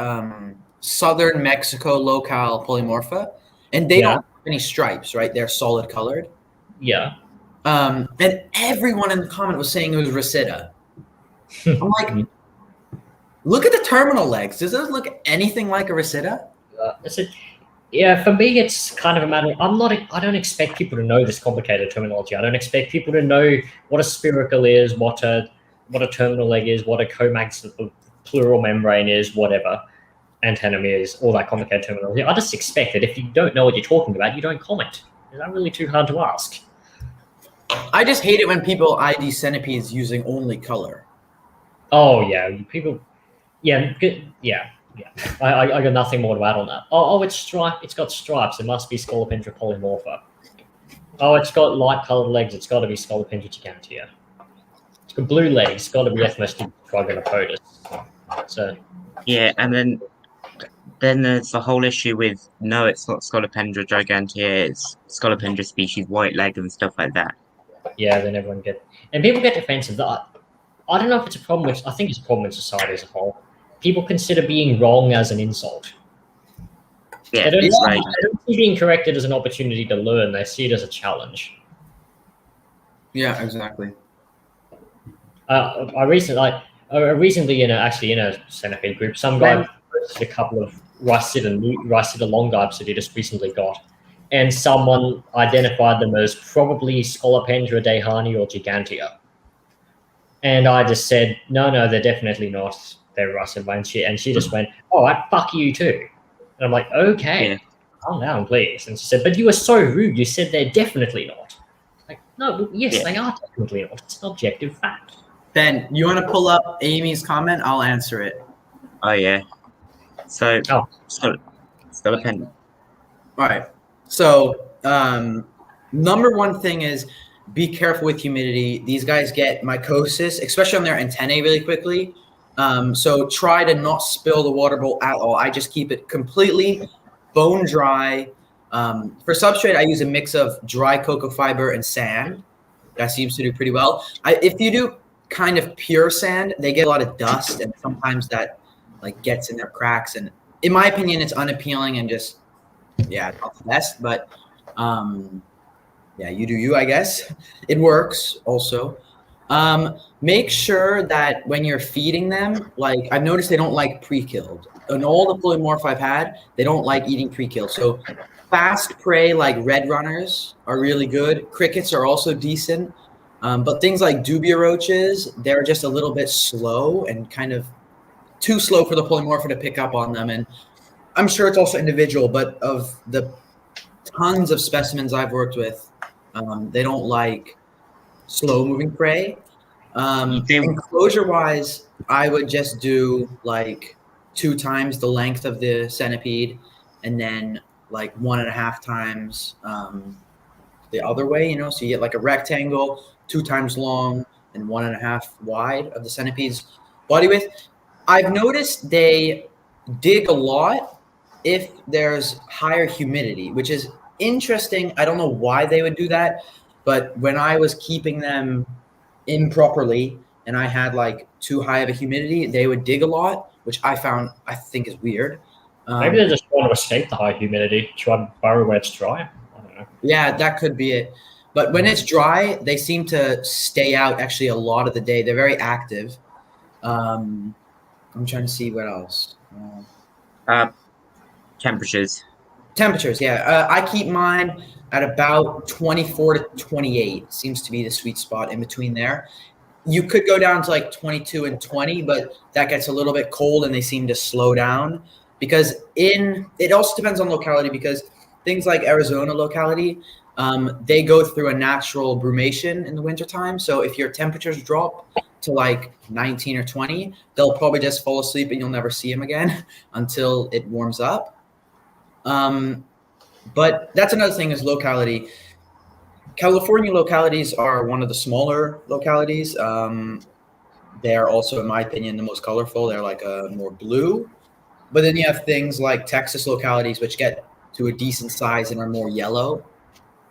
southern Mexico locale polymorpha, and they don't have any stripes, right? They're solid colored. Yeah. And everyone in the comment was saying it was Resida. I'm like, look at the terminal legs. Does it look anything like a Resida? Yeah, for me, it's kind of a matter of, I don't expect people to know this complicated terminology. I don't expect people to know what a spiracle is, what a terminal leg is, what a comax pleural membrane is, whatever, antenome is, all that complicated terminology. I just expect that if you don't know what you're talking about, you don't comment. Is that really too hard to ask? I just hate it when people ID centipedes using only color. Oh, yeah. People, yeah, good, yeah. Yeah, I got nothing more to add on that. Oh, it's striped. It's got stripes. It must be Scolopendra polymorpha. Oh, it's got light-colored legs. It's got to be Scolopendra gigantea. It's got blue legs. It's got to be Ethmostigmus trigonopotus. So yeah, and then there's the whole issue with no, it's not Scolopendra gigantea. It's Scolopendra species white leg and stuff like that. Yeah, then everyone people get defensive. I don't know if it's a problem. I think it's a problem in society as a whole. People consider being wrong as an insult. Yeah, they it's don't see being corrected as an opportunity to learn. They see it as a challenge. Yeah, exactly. I recently in a centipede group, some guy posted a couple of Ricida longites that he just recently got, and someone identified them as probably Scolopendra dehani or gigantea. And I just said, no, they're definitely not. They're Ricida, and she just went, "Oh, I'd fuck you too." And I'm like, "Okay, calm down, please." And she said, "But you were so rude. You said they're definitely not." Like, no, yes, they are definitely not. It's an objective fact. Ben, you want to pull up Amy's comment? I'll answer it. Oh yeah. So Scolopendra. All right. So number one thing is be careful with humidity. These guys get mycosis, especially on their antennae, really quickly. So try to not spill the water bowl at all. I just keep it completely bone dry. For substrate, I use a mix of dry cocoa fiber and sand. That seems to do pretty well. If you do kind of pure sand, they get a lot of dust, and sometimes that like gets in their cracks. And in my opinion, it's unappealing and just not the best. But you do you, I guess. It works also. Make sure that when you're feeding them, like I've noticed they don't like pre-killed. In all the polymorph I've had, they don't like eating pre-killed. So fast prey like red runners are really good. Crickets are also decent. But things like dubia roaches, they're just a little bit slow and kind of too slow for the polymorpha to pick up on them. And I'm sure it's also individual, but of the tons of specimens I've worked with, they don't like slow moving prey. Enclosure wise, I would just do like 2 times the length of the centipede and then like 1.5 times the other way, so you get like a rectangle 2 times long and 1.5 wide of the centipede's body width. I've noticed they dig a lot if there's higher humidity, which is interesting. I don't know why they would do that, but when I was keeping them improperly and I had like too high of a humidity, they would dig a lot, which I think is weird. Maybe they just want to escape the high humidity, try and burrow where it's dry. I don't know. Yeah, that could be it. But when it's dry, they seem to stay out actually a lot of the day. They're very active. I'm trying to see what else. Temperatures. Temperatures, yeah. I keep mine at about 24 to 28. Seems to be the sweet spot in between there. You could go down to like 22 and 20, but that gets a little bit cold and they seem to slow down. Because it also depends on locality, because things like Arizona locality, they go through a natural brumation in the wintertime. So if your temperatures drop to like 19 or 20, they'll probably just fall asleep and you'll never see them again until it warms up. But that's another thing is locality. California localities are one of the smaller localities. They're also, in my opinion, the most colorful. They're like a more blue. But then you have things like Texas localities, which get to a decent size and are more yellow.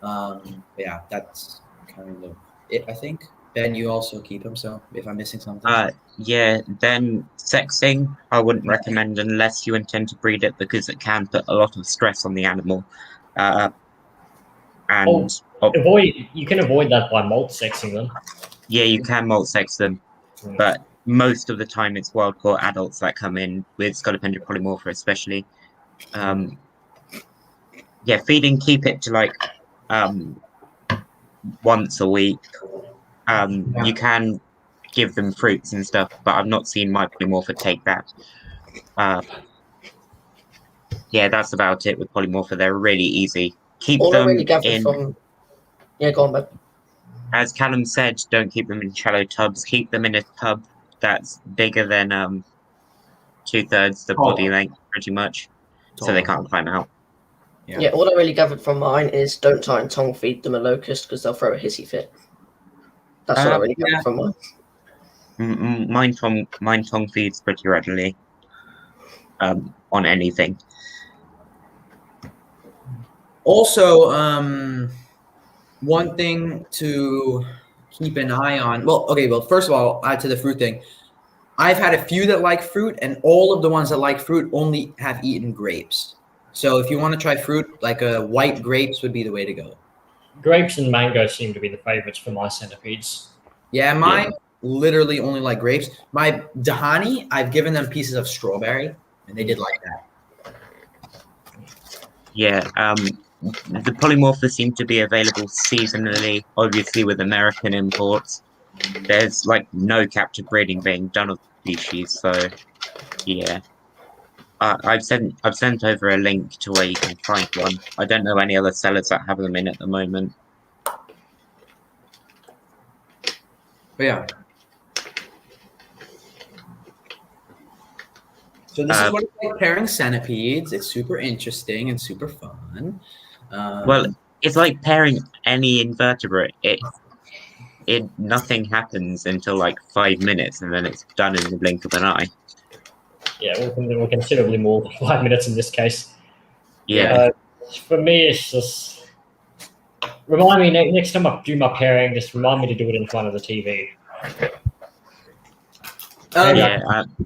Yeah, that's kind of it, I think. Ben, you also keep them, so if I'm missing something. Yeah, then sexing, I wouldn't recommend unless you intend to breed it because it can put a lot of stress on the animal. You can avoid that by molt sexing them. Yeah, you can molt sex them, but most of the time it's wild caught adults that come in with Scolopendra polymorpha, especially. Yeah, feeding, keep it to like once a week. You can give them fruits and stuff, but I've not seen my polymorpha take that. Yeah, that's about it with polymorpha. They're really easy. Keep All I them really gathered in. from... Yeah, go on, Ben. As Callum said, don't keep them in shallow tubs. Keep them in a tub that's bigger than 2/3 the body length, pretty much, so they can't climb out. Yeah, all I really gathered from mine is don't try and tongue feed them a locust because they'll throw a hissy fit. That's what I really gathered from mine. Mine tongue feeds pretty readily on anything. Also, one thing to keep an eye on. Well, first of all, add to the fruit thing. I've had a few that like fruit, and all of the ones that like fruit only have eaten grapes. So if you want to try fruit, like white grapes would be the way to go. Grapes and mango seem to be the favorites for my centipedes. Yeah, mine literally only like grapes. My Dahani, I've given them pieces of strawberry, and they did like that. Yeah, the polymorphs seem to be available seasonally, obviously with American imports. There's like no captive breeding being done of the species, so yeah. I've sent over a link to where you can find one. I don't know any other sellers that have them in at the moment. But yeah. So this is what it's like pairing centipedes. It's super interesting and super fun. Well, it's like pairing any invertebrate. Nothing happens until like 5 minutes, and then it's done in the blink of an eye. Yeah, we're considerably more than 5 minutes in this case. Yeah. For me, it's just remind me next time I do my pairing. Just remind me to do it in front of the TV.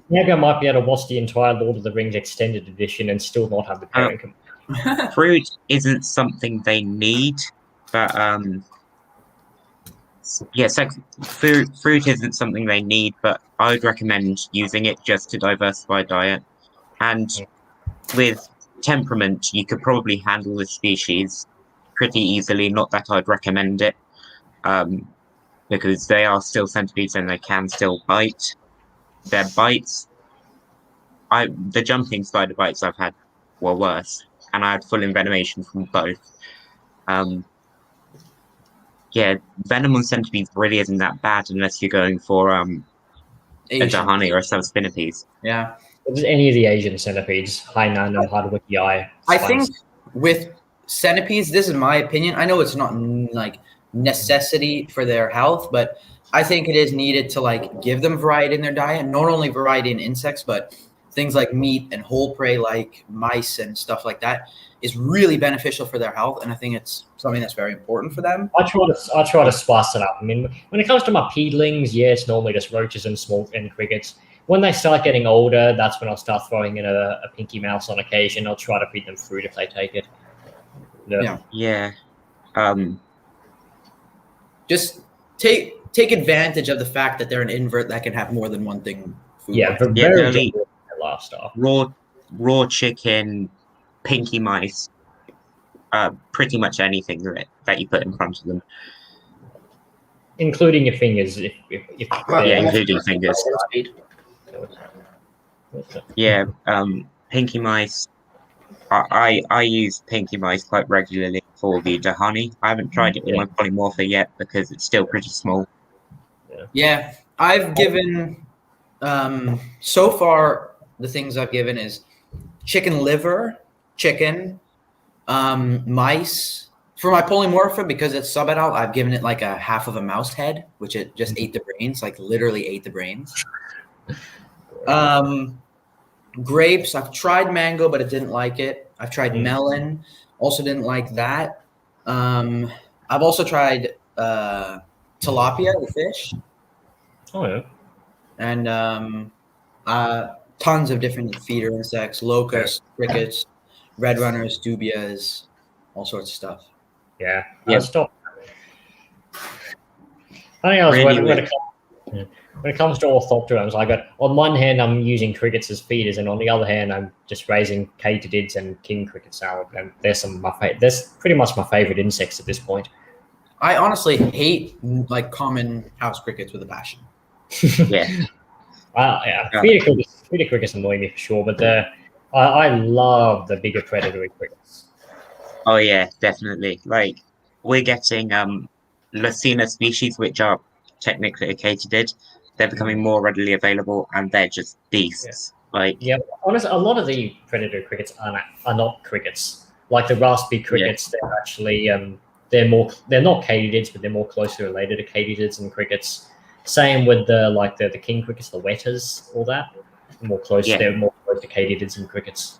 Maybe I might be able to watch the entire Lord of the Rings extended edition and still not have the pairing. Fruit isn't something they need, but so fruit isn't something they need, but I would recommend using it just to diversify diet. And with temperament, you could probably handle the species pretty easily. Not that I'd recommend it, because they are still centipedes and they can still bite. Their bites, the jumping spider bites I've had were worse, and I had full envenomation from both. Yeah, venom on centipedes really isn't that bad unless you're going for a Asian. Dahani or a subspinipes. Yeah. Just any of the Asian centipedes, Hainan and Hardwicki. I think with centipedes, this is my opinion. I know it's not like necessity for their health, but I think it is needed to like give them variety in their diet. Not only variety in insects, but things like meat and whole prey like mice and stuff like that is really beneficial for their health. And I think it's something that's very important for them. I try to spice it up. I mean, when it comes to my peedlings, yeah, it's normally just roaches and small and crickets. When they start getting older, that's when I'll start throwing in a pinky mouse on occasion. I'll try to feed them fruit if they take it. Yeah. Just take advantage of the fact that they're an invert that can have more than one thing. Yeah, very lifestyle. Raw chicken, pinky mice, pretty much anything that you put in front of them. Including your fingers, if including fingers. Yeah, pinky mice. I use pinky mice quite regularly for the Dahani. I haven't tried it with my polymorpha yet because it's still pretty small. Yeah, I've given so far the things I've given is chicken liver, chicken, mice. For my polymorpha, because it's subadult, I've given it like a half of a mouse head, which it just ate the brains, like literally ate the brains. Grapes, I've tried mango, but it didn't like it. I've tried melon, also didn't like that. I've also tried tilapia, the fish. Oh yeah. And tons of different feeder insects, locusts, crickets, red runners, dubias, all sorts of stuff. Yeah. Stop. I think when it comes to orthopterans, on one hand I'm using crickets as feeders, and on the other hand I'm just raising katydids and king cricket salad, and that's pretty much my favorite insects at this point. I honestly hate like common house crickets with a passion. Feeder crickets annoy me for sure, but I love the bigger predatory crickets. Oh yeah, definitely. Like we're getting Lucina species, which are technically a katydid. They're becoming more readily available, and they're just beasts. Honestly, a lot of the predatory crickets are not crickets. Like the raspy crickets, they're actually they're not katydids, but they're more closely related to katydids and crickets. Same with the king crickets, the wetters, all that. They're more close to katydids and crickets.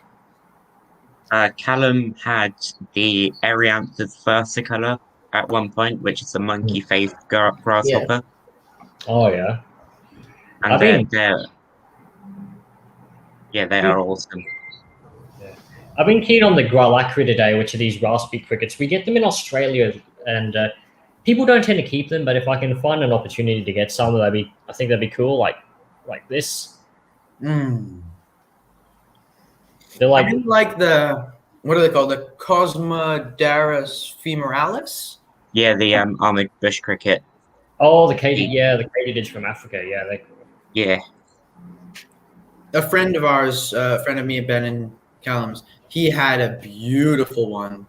Callum had the Erianthus versicolor at one point, which is the monkey-faced grasshopper. Oh yeah. And they are awesome. Yeah. I've been keen on the Gralacrididae, which are these raspy crickets. We get them in Australia, and people don't tend to keep them. But if I can find an opportunity to get some, I think that'd be cool. Like this. They're like, I mean, like what are they called? The Cosmodarus femoralis. Yeah, the armored bush cricket. Oh, the katydids from Africa. Yeah. A friend of ours, a friend of me, Ben and Callum's, he had a beautiful one.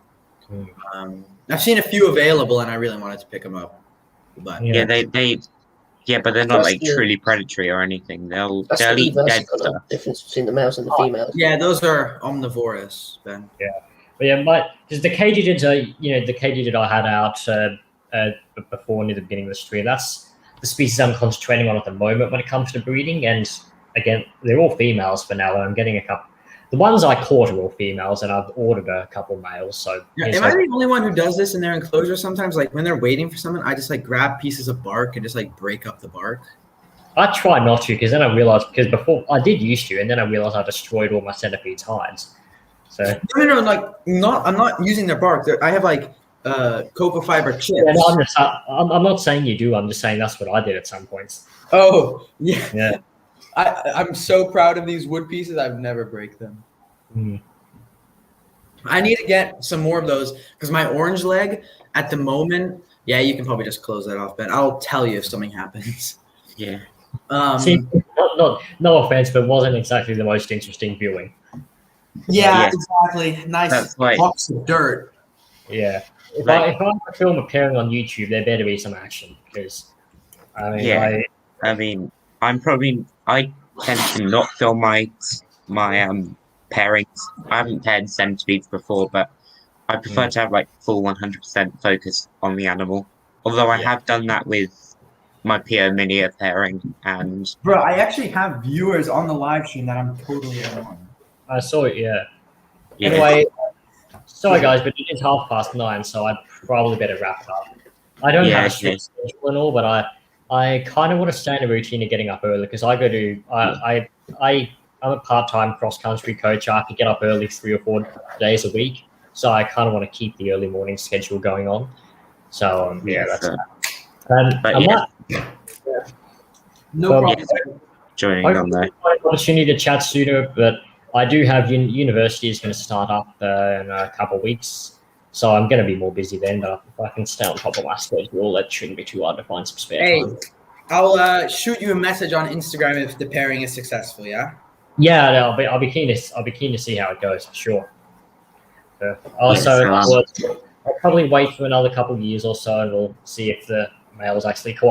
I've seen a few available, and I really wanted to pick them up. But but they're not like truly predatory or anything. They'll eat dead stuff. Difference between the males and the females. Yeah, those are omnivorous, Ben. Yeah, but because the katydids are, the katydid I had out before near the beginning of the stream, that's the species I'm concentrating on at the moment when it comes to breeding. And again, they're all females for now. And I'm getting a couple. The ones I caught are all females, and I've ordered a couple males. So am I the only one who does this in their enclosure? Sometimes, like when they're waiting for someone, I just like grab pieces of bark and just like break up the bark. I try not to, because then I realized, because before I did used to, and then I realized I destroyed all my centipedes' hides. So no, I'm not using their bark. I have like cocoa fiber chips. Yeah, no, I'm not saying you do. I'm just saying that's what I did at some points. Oh yeah. Yeah. I'm so proud of these wood pieces. I've never break them. I need to get some more of those because my orange leg at the moment. Yeah, you can probably just close that off, Ben. I'll tell you if something happens. Yeah. See, no offense, but wasn't exactly the most interesting viewing. Yeah, Yeah. exactly. Nice That's right. blocks of dirt. Yeah. If Like- I film a pairing on YouTube, there better be some action because, I mean, Yeah. I mean, I tend to not film my pairings. I haven't paired centipedes before, but I prefer to have like full 100% focus on the animal. Although I have done that with my Pio Minia pairing, and Bro, I actually have viewers on the live stream that I'm totally on. I saw it, yeah. yeah. Anyway, sorry guys, but it is 9:30, so I'd probably better wrap it up. I don't have a strict schedule and all, but I kind of want to stay in a routine of getting up early because I'm a part-time cross-country coach. I have to get up early 3 or 4 days a week, so I kind of want to keep the early morning schedule going on. So that's that. No problem. Joining on there. Opportunity to chat sooner, but I do have university is going to start up in a couple of weeks, so I'm going to be more busy then. But if I can stay on top of my schedule, that shouldn't be too hard to find some spare time. I'll shoot you a message on Instagram if the pairing is successful. Yeah. Yeah, no, I'll be keen to see how it goes for sure. I'll probably wait for another couple of years or so, and we'll see if the males actually cooperate.